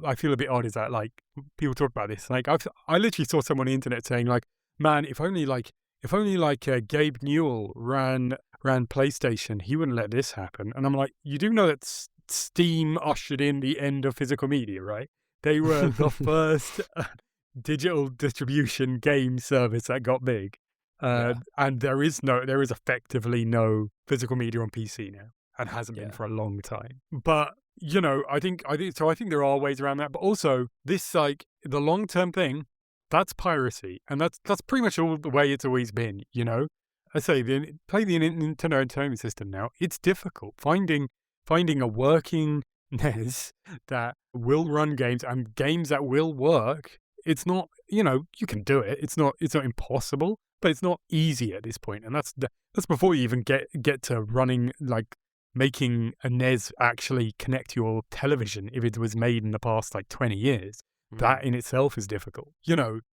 I feel a bit odd is that like people talk about this. Like I literally saw someone on the internet saying like, man, if only Gabe Newell ran PlayStation, he wouldn't let this happen. And I'm like, you do know that Steam ushered in the end of physical media, right? They were the first digital distribution game service that got big. And there is effectively no physical media on PC now, and hasn't been for a long time. But I think there are ways around that. But also this, like, the long term thing, that's piracy, and that's pretty much all the way it's always been. I say play the Nintendo Entertainment System now. It's difficult finding a working NES that will run games and games that will work. It's not, you can do it. It's not impossible, but it's not easy at this point. And that's before you even get to running, like, making a NES actually connect to your television if it was made in the past like 20 years. That in itself is difficult,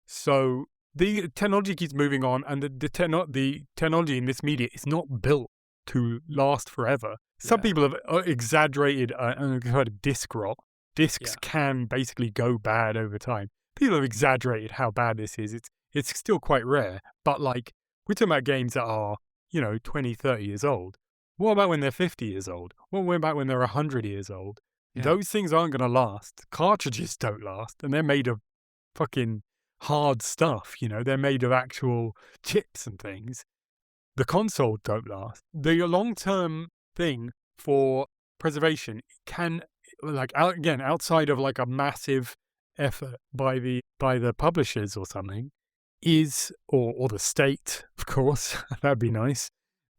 So the technology keeps moving on, and the technology in this media is not built to last forever. Some people have exaggerated and heard of disc rot. Discs can basically go bad over time. People have exaggerated how bad this is. It's still quite rare, but like we're talking about games that are 20, 30 years old. What about when they're 50 years old? What about when they're 100 years old? Yeah. Those things aren't going to last. Cartridges don't last, and they're made of fucking hard stuff, They're made of actual chips and things. The console don't last. The long-term thing for preservation can, like, again, outside of like a massive effort by the publishers or something, is, or the state, of course, that'd be nice,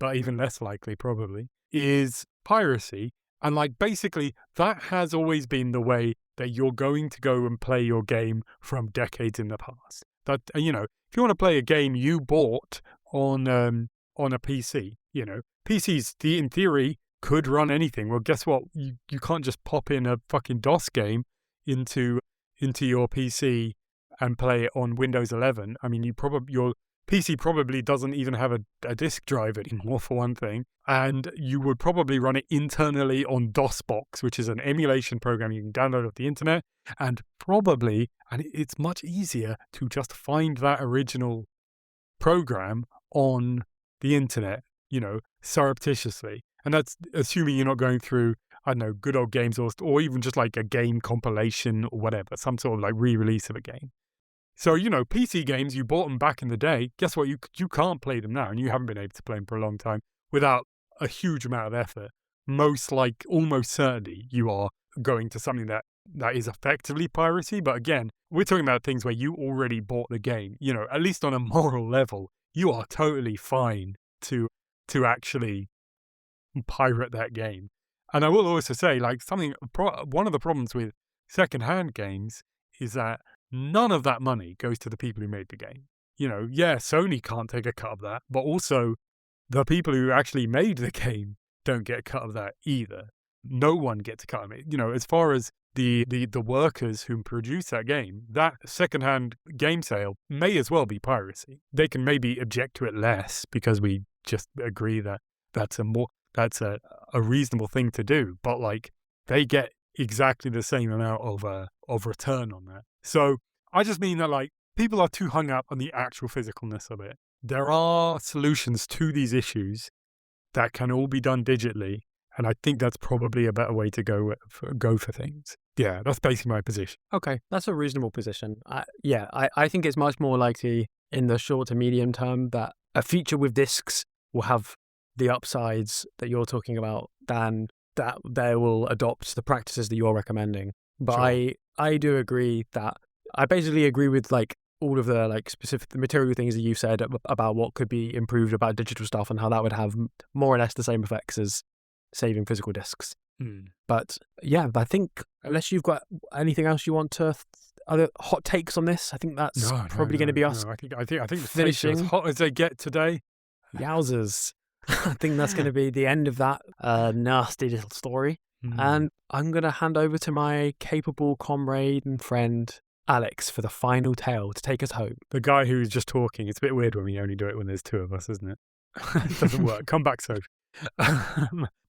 but even less likely probably, is piracy. And like basically that has always been the way that you're going to go and play your game from decades in the past. That, if you want to play a game you bought on a PC, PCs in theory could run anything. Well, guess what? You can't just pop in a fucking DOS game into your PC and play it on Windows 11. I mean, your PC probably doesn't even have a disk drive anymore, for one thing. And you would probably run it internally on DOSBox, which is an emulation program you can download off the internet. And it's much easier to just find that original program on the internet, surreptitiously. And that's assuming you're not going through, I don't know, good old games or even just like a game compilation or whatever, some sort of like re-release of a game. So, PC games, you bought them back in the day. Guess what? You can't play them now, and you haven't been able to play them for a long time without a huge amount of effort. Almost certainly, you are going to something that is effectively piracy. But again, we're talking about things where you already bought the game. At least on a moral level, you are totally fine to actually pirate that game. And I will also say, like, one of the problems with secondhand games is that none of that money goes to the people who made the game. Sony can't take a cut of that, but also the people who actually made the game don't get a cut of that either. No one gets a cut of it. As far as the workers who produce that game, that secondhand game sale may as well be piracy. They can maybe object to it less because we just agree that that's a reasonable thing to do, but like they get exactly the same amount of return on that. So I just mean that like people are too hung up on the actual physicalness of it. There are solutions to these issues that can all be done digitally, and I think that's probably a better way to go for things. Yeah, that's basically my position. Okay, that's a reasonable position. I think it's much more likely in the short to medium term that a feature with discs will have the upsides that you're talking about than that they will adopt the practices that you're recommending. But sure. I do agree that I basically agree with like all of the like specific material things that you said about what could be improved about digital stuff and how that would have more or less the same effects as saving physical discs. But yeah, I think unless you've got anything else you want to other hot takes on this, I think that's probably going to be us. No, I think the finishing as hot as they get today. Yowzers. I think that's going to be the end of that nasty little story. And I'm going to hand over to my capable comrade and friend, Alex, for the final tale to take us home. The guy who's just talking. It's a bit weird when we only do it when there's two of us, isn't it? It doesn't work. Come back, Sophie.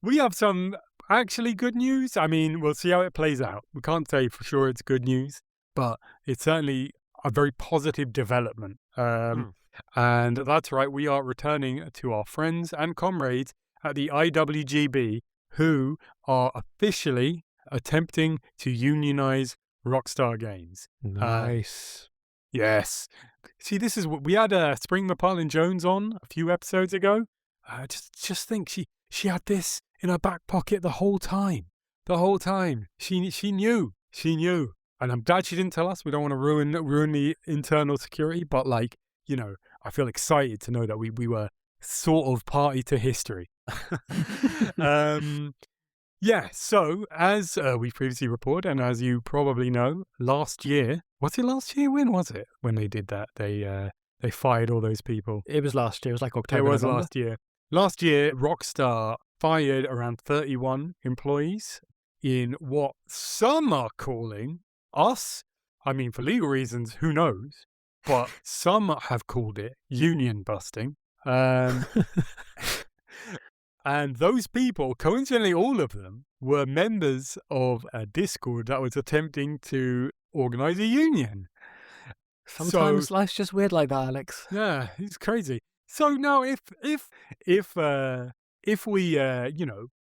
We have some actually good news. I mean, we'll see how it plays out. We can't say for sure it's good news, but it's certainly a very positive development. And that's right, we are returning to our friends and comrades at the IWGB who are officially attempting to unionize Rockstar Games. Nice. Yes. See, this is what we had Spring McParlin-Jones on a few episodes ago. Just think she had this in her back pocket the whole time. She knew. And I'm glad she didn't tell us. We don't want to ruin the internal security, but like, I feel excited to know that we were sort of party to history. So as we previously reported, and as you probably know, last year, was it last year? When was it when they did that? They fired all those people. It was last year. It was like October. It was November. last year. Last year, Rockstar fired around 31 employees in what some are calling us. I mean, for legal reasons, who knows? But some have called it union busting. And those people, coincidentally, all of them were members of a Discord that was attempting to organize a union. Sometimes life's just weird like that, Alex. Yeah, it's crazy. So now, if we,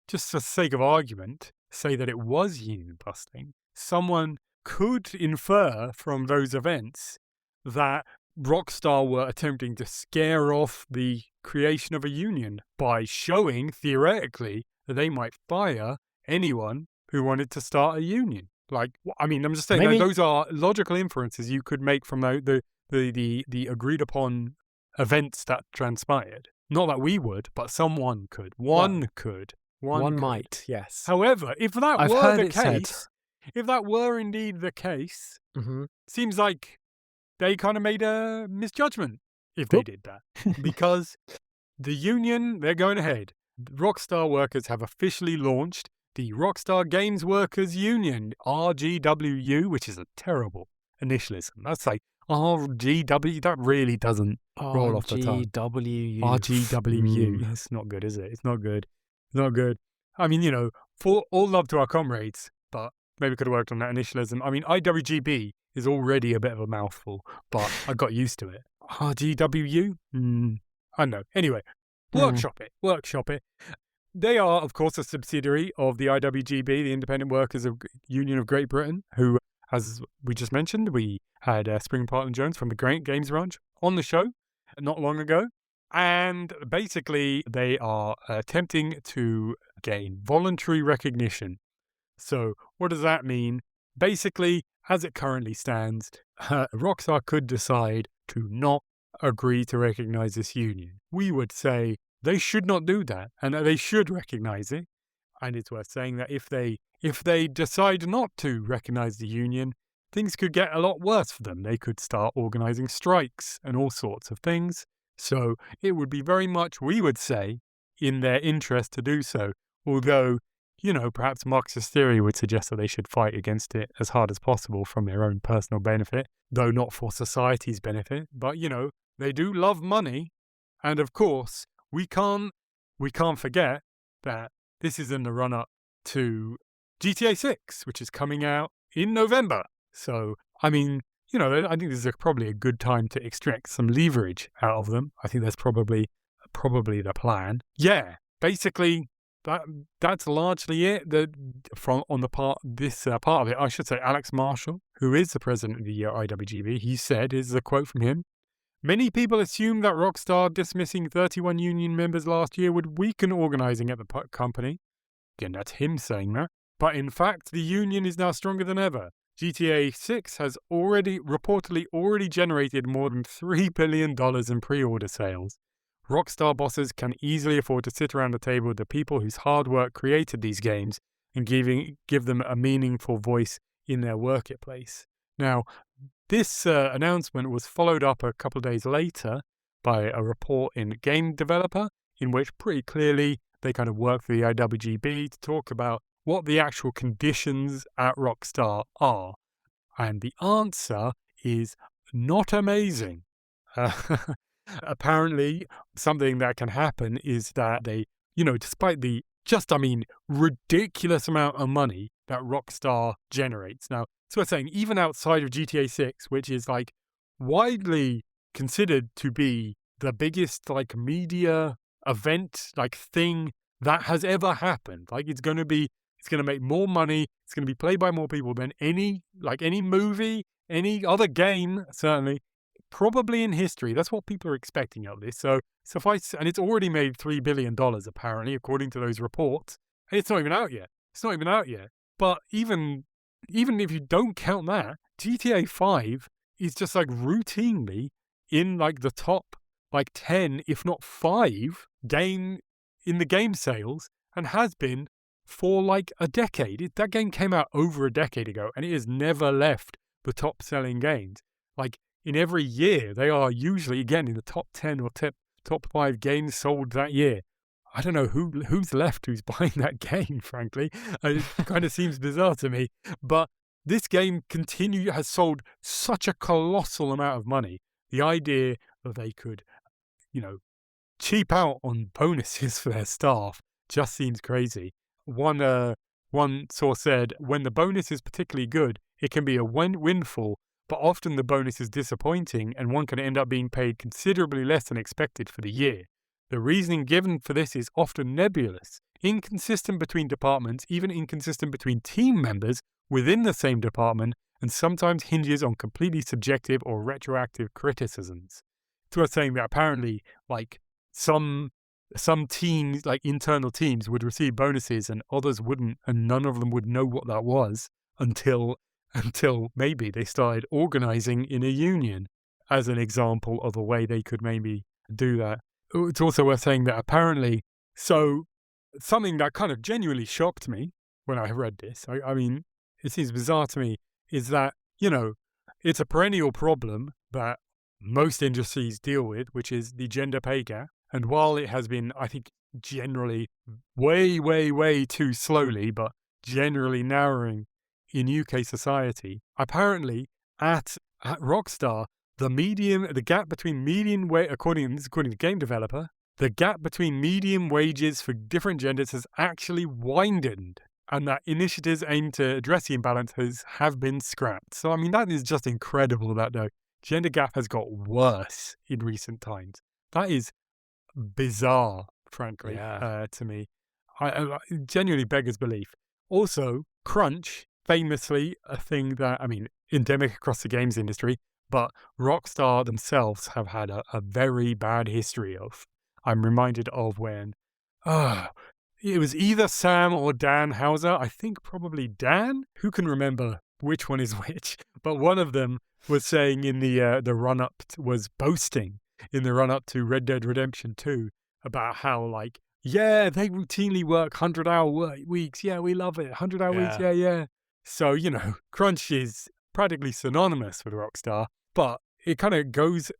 just for the sake of argument, say that it was union busting, someone could infer from those events that Rockstar were attempting to scare off the creation of a union by showing, theoretically, that they might fire anyone who wanted to start a union. Like, I mean, I'm just saying that those are logical inferences you could make from the agreed upon events that transpired. Not that we would, but someone could. One could. One might, yes. However, if that were the case, if that were indeed the case, seems like they kind of made a misjudgment if they did that. Because the union, they're going ahead. Rockstar workers have officially launched the Rockstar Games Workers Union, RGWU, which is a terrible initialism. That's like RGW, that really doesn't roll off the tongue. RGWU. That's not good, is it? It's not good. I mean, for all love to our comrades, but maybe could have worked on that initialism. I mean, IWGB is already a bit of a mouthful, but I got used to it. RGWU? I don't know. Anyway, workshop it. they are, of course, a subsidiary of the IWGB, the Independent Workers Union of Great Britain, who, as we just mentioned, we had Spring Parton Jones from the Great Games Ranch on the show not long ago. And basically, they are attempting to gain voluntary recognition. So what does that mean? Basically, as it currently stands, Rockstar could decide to not agree to recognize this union. We would say they should not do that, and that they should recognize it. And it's worth saying that if they decide not to recognize the union, things could get a lot worse for them. They could start organizing strikes and all sorts of things. So it would be very much, we would say, in their interest to do so. Although, perhaps Marxist theory would suggest that they should fight against it as hard as possible from their own personal benefit, though not for society's benefit. But, they do love money. And of course, we can't forget that this is in the run-up to GTA 6, which is coming out in November. So, I think this is probably a good time to extract some leverage out of them. I think that's probably the plan. Yeah, basically, that's largely it. Part of it, I should say, Alex Marshall, who is the president of the IWGB, he said, is a quote from him, "Many people assume that Rockstar dismissing 31 union members last year would weaken organizing at the company." Again, that's him saying that. But in fact, the union is now stronger than ever. GTA 6 has reportedly already generated more than $3 billion in pre-order sales. Rockstar bosses can easily afford to sit around the table with the people whose hard work created these games and give them a meaningful voice in their workplace. Now, this announcement was followed up a couple of days later by a report in Game Developer, in which pretty clearly they kind of work for the IWGB to talk about what the actual conditions at Rockstar are. And the answer is not amazing. Apparently, something that can happen is that they, despite the ridiculous amount of money that Rockstar generates. Now, it's worth saying, even outside of GTA 6, which is widely considered to be the biggest media event thing that has ever happened. It's going to make more money. It's going to be played by more people than any movie, any other game, certainly, probably in history. That's what people are expecting out of this. So suffice, and it's already made $3 billion, apparently, according to those reports. And it's not even out yet. But even if you don't count that, GTA 5 is just routinely in the top 10, if not 5 game in the game sales, and has been for a decade. That game came out over a decade ago, and it has never left the top selling games. In every year, they are usually, again, in the top 10 or top 5 games sold that year. I don't know who's left who's buying that game, frankly. It kind of seems bizarre to me. But this game has sold such a colossal amount of money. The idea that they could, cheap out on bonuses for their staff just seems crazy. One source said, when the bonus is particularly good, it can be a windfall, but often the bonus is disappointing and one can end up being paid considerably less than expected for the year. The reasoning given for this is often nebulous, inconsistent between departments, even inconsistent between team members within the same department, and sometimes hinges on completely subjective or retroactive criticisms. It's worth saying that apparently, some teams, internal teams, would receive bonuses and others wouldn't, and none of them would know what that was until maybe they started organizing in a union, as an example of a way they could maybe do that. It's also worth saying that apparently, something that kind of genuinely shocked me when I read this, it seems bizarre to me, is that, it's a perennial problem that most industries deal with, which is the gender pay gap. And while it has been, I think, generally way, way, way too slowly, but generally narrowing in UK society, apparently at Rockstar, the gap between median wage, according to Game Developer, the gap between median wages for different genders has actually widened, and that initiatives aimed to address the imbalance have been scrapped. So, that is just incredible that the gender gap has got worse in recent times. That is bizarre, frankly, to me. I genuinely beggars belief. Also, crunch, famously a thing that, I mean, endemic across the games industry, but Rockstar themselves have had a very bad history of. I'm reminded of when it was either Sam or Dan Houser. I think probably Dan. Who can remember which one is which? But one of them was saying in the run-up, was boasting in the run-up to Red Dead Redemption 2 about how, like, yeah, they routinely work 100-hour weeks. Yeah, we love it. 100-hour weeks. Yeah. So, crunch is practically synonymous with Rockstar, but it kind of goes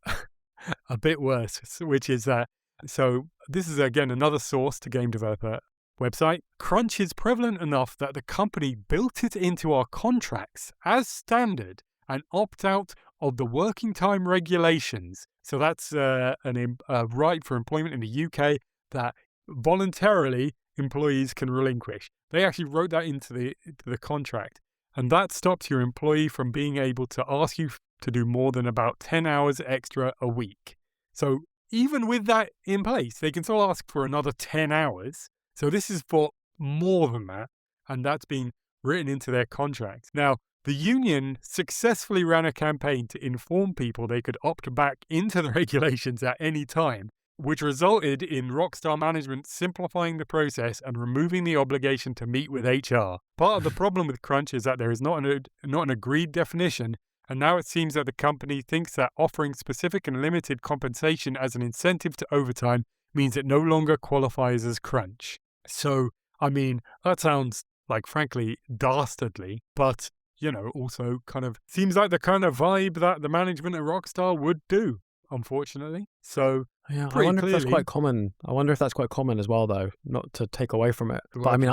a bit worse, which is that, so this is again another source to game developer website. Crunch is prevalent enough that the company built it into our contracts as standard and opt out of the working time regulations. So that's a right for employment in the UK that voluntarily employees can relinquish. They actually wrote that into the contract, and that stops your employee from being able to ask you to do more than about 10 hours extra a week. So even with that in place, they can still ask for another 10 hours. So this is for more than that, and that's been written into their contract. Now, the union successfully ran a campaign to inform people they could opt back into the regulations at any time, which resulted in Rockstar management simplifying the process and removing the obligation to meet with HR. Part of the problem with crunch is that there is not an agreed definition, and now it seems that the company thinks that offering specific and limited compensation as an incentive to overtime means it no longer qualifies as crunch. So, I mean, that sounds like, frankly, dastardly, but, also kind of seems like the kind of vibe that the management at Rockstar would do, unfortunately. So, yeah, I wonder if that's quite common. I wonder if that's quite common as well, though, not to take away from it. But I mean,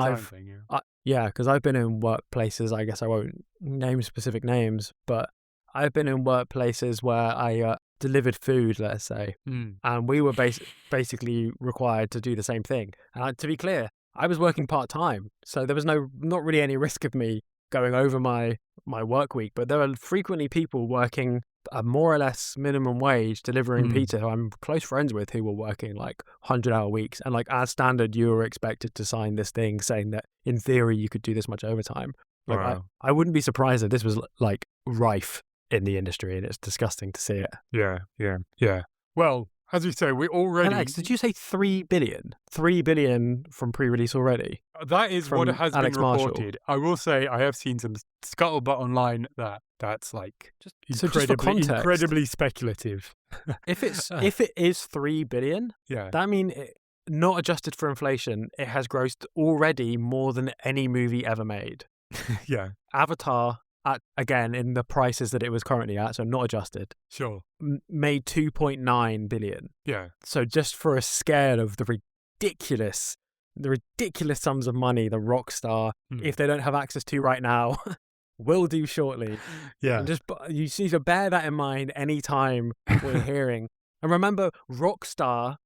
because I've been in workplaces, I guess I won't name specific names, but I've been in workplaces where I delivered food, let's say, and we were basically required to do the same thing. And to be clear, I was working part-time, so there was not really any risk of me going over my work week, but there are frequently people working a more or less minimum wage delivering pizza who I'm close friends with who were working like 100-hour weeks, and like as standard you were expected to sign this thing saying that in theory you could do this much overtime. Like wow. I wouldn't be surprised if this was like rife in the industry, and it's disgusting to see it. Yeah. Well, as we say, we're already... Alex, did you say 3 billion? 3 billion from pre-release already? That is what has Alex been reported. Marshall. I will say I have seen some scuttlebutt online that's like incredibly speculative. If it is 3 billion, that means not adjusted for inflation, it has grossed already more than any movie ever made. Yeah. Avatar, again, in the prices that it was currently at, so not adjusted. Sure. Made 2.9 billion. Yeah. So just for a scale of the ridiculous sums of money the Rockstar, if they don't have access to right now, will do shortly. Yeah. And you need to bear that in mind anytime we're hearing. And remember, Rockstar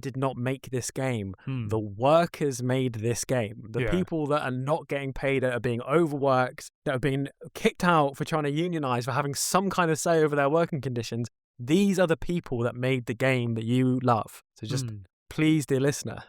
did not make this game. The workers made this game. The people that are not getting paid, that are being overworked, that have been kicked out for trying to unionize, for having some kind of say over their working conditions, these are the people that made the game that you love. So just please, dear listener,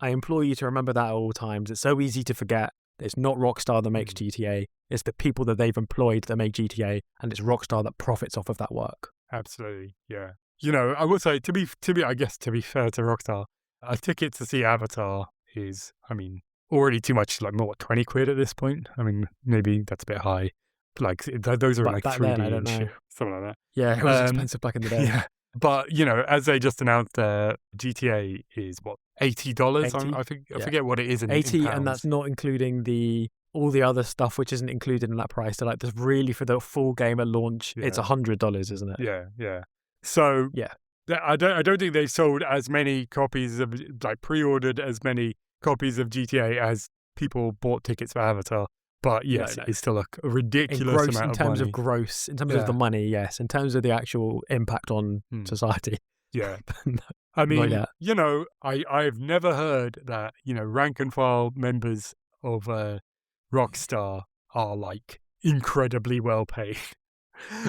I implore you to remember that at all times. It's so easy to forget. It's not Rockstar that makes GTA. It's the people that they've employed that make GTA, and it's Rockstar that profits off of that work. Absolutely, yeah. I will say, to be fair to Rockstar, a ticket to see Avatar is, I mean, already too much, like, more, 20 quid at this point? I mean, maybe that's a bit high. Like, those are like 3D then, I don't know. something like that. Yeah, it was expensive back in the day. Yeah. But, as they just announced, GTA is, what, $80? I forget what it is in 80, in pounds. And that's not including all the other stuff which isn't included in that price. So, like, there's really, for the full game at launch, it's $100, isn't it? Yeah. So, I don't think they sold as many copies of, like, pre-ordered as many copies of GTA as people bought tickets for Avatar. But yes, it's still a ridiculous amount of money. In terms of gross, in terms of the money, yes. In terms of the actual impact on society. Yeah. I mean, I've never heard that, rank and file members of Rockstar are, like, incredibly well paid.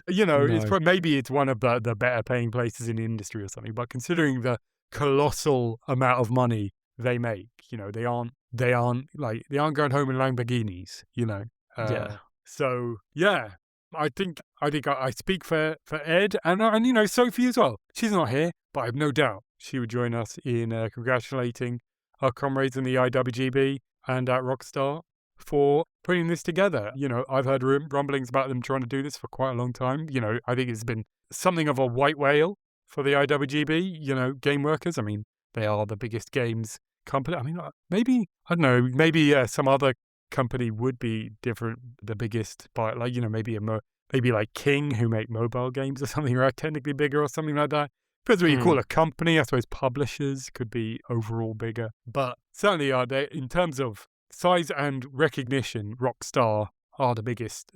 Maybe it's one of the better paying places in the industry or something, but considering the colossal amount of money they make. They aren't going home in Lamborghinis. Yeah. So yeah, I think I speak for Ed and Sophie as well. She's not here, but I have no doubt she would join us in congratulating our comrades in the IWGB and at Rockstar for putting this together. I've heard rumblings about them trying to do this for quite a long time. I think it's been something of a white whale for the IWGB, game workers. I mean, they are the biggest games company. I mean, maybe, I don't know, maybe some other company would be different, the biggest, by maybe like King, who make mobile games or something, are technically bigger or something like that. Depends what you call a company. I suppose publishers could be overall bigger. But certainly in terms of size and recognition, Rockstar are the biggest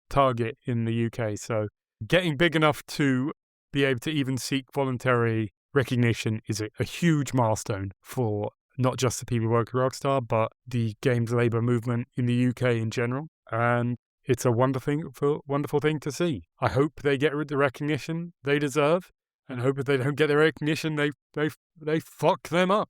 target in the UK. So getting big enough to be able to even seek voluntary recognition is a huge milestone for not just the people who work at Rockstar, but the games labour movement in the UK in general. And it's a wonderful thing to see. I hope they get the recognition they deserve, and hope if they don't get the recognition, they fuck them up.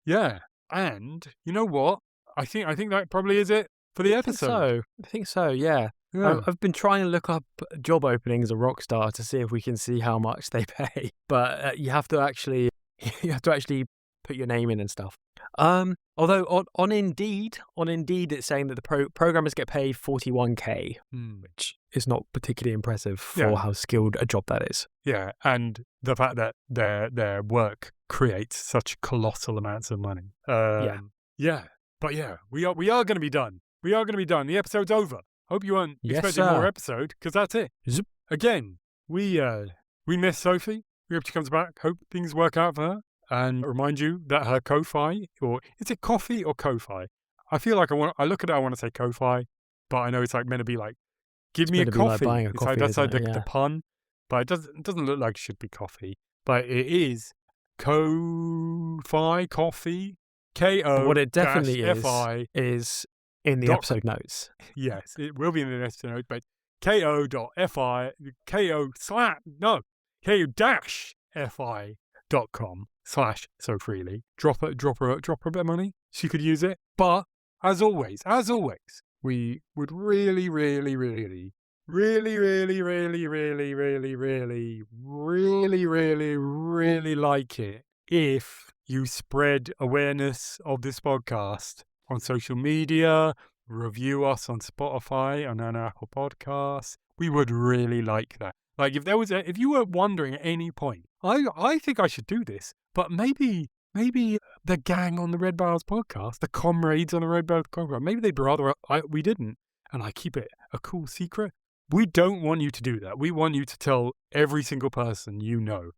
Yeah. And you know what? I think that probably is it for the episode. I think so, yeah. I've been trying to look up job openings at Rockstar to see if we can see how much they pay, but you have to actually put your name in and stuff. Although on Indeed it's saying that the programmers get paid 41k, which is not particularly impressive for how skilled a job that is. Yeah, and the fact that their work creates such colossal amounts of money. Yeah. But yeah, we are going to be done. We are going to be done. The episode's over. Hope you weren't expecting more episode, because that's it. Zip. Again, we miss Sophie. We hope she comes back. Hope things work out for her. And remind you that her Ko-Fi, or is it Ko-Fi or Ko-Fi? I feel like I look at it, I want to say Ko-Fi, but I know it's like meant to be like, give me a coffee. Like It's like, that's like the pun, but it doesn't look like it should be coffee, but it is Ko-Fi, coffee, Ko. What it definitely is in the episode notes. Yes, it will be in the episode notes, but ko-fi.com/so-freely. Drop her a bit of money. She could use it. But as always, we would really, really, really, really, really, really, really, really, really, really, really, really like it if you spread awareness of this podcast on social media, review us on Spotify and on Apple Podcasts. We would really like that. Like if you were wondering at any point, I think I should do this, but maybe the gang on the Red Barrels podcast, the comrades on the Red Barrels podcast, maybe they'd rather we didn't, and I keep it a cool secret. We don't want you to do that. We want you to tell every single person you know,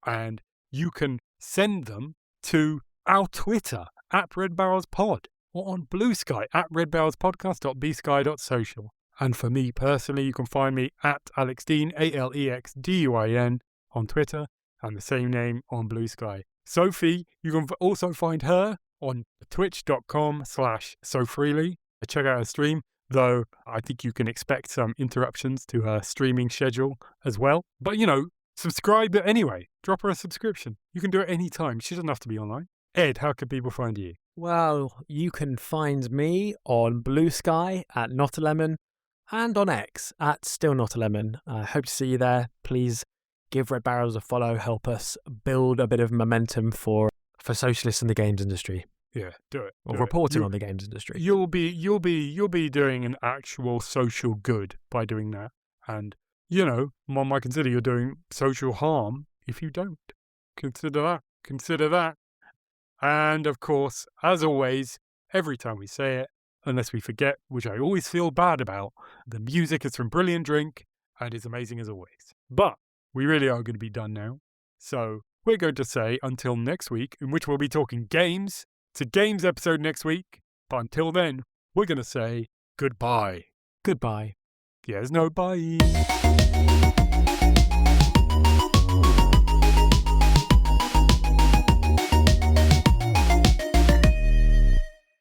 and you can send them to our Twitter at Red Barrels Pod, or on Blue Sky at redbarrelspodcast.bsky.social. And for me personally, you can find me at Alex Dean, AlexDuin, on Twitter, and the same name on Blue Sky. Sophie, you can also find her on twitch.com/sofreely. Check out her stream, though I think you can expect some interruptions to her streaming schedule as well. But, subscribe anyway. Drop her a subscription. You can do it any time. She doesn't have to be online. Ed, how can people find you? Well, you can find me on Blue Sky at Not a Lemon, and on X at Still Not a Lemon. I hope to see you there. Please give Red Barrels a follow. Help us build a bit of momentum for socialists in the games industry. Yeah, do it. Or reporting on the games industry. You'll be doing an actual social good by doing that. And, one might consider you're doing social harm if you don't. Consider that. And of course, as always, every time we say it, unless we forget, which I always feel bad about, the music is from Brilliant Drink and is amazing as always. But we really are going to be done now. So we're going to say until next week, in which we'll be talking games. It's a games episode next week. But until then, we're going to say goodbye. Goodbye. Yes, no, bye.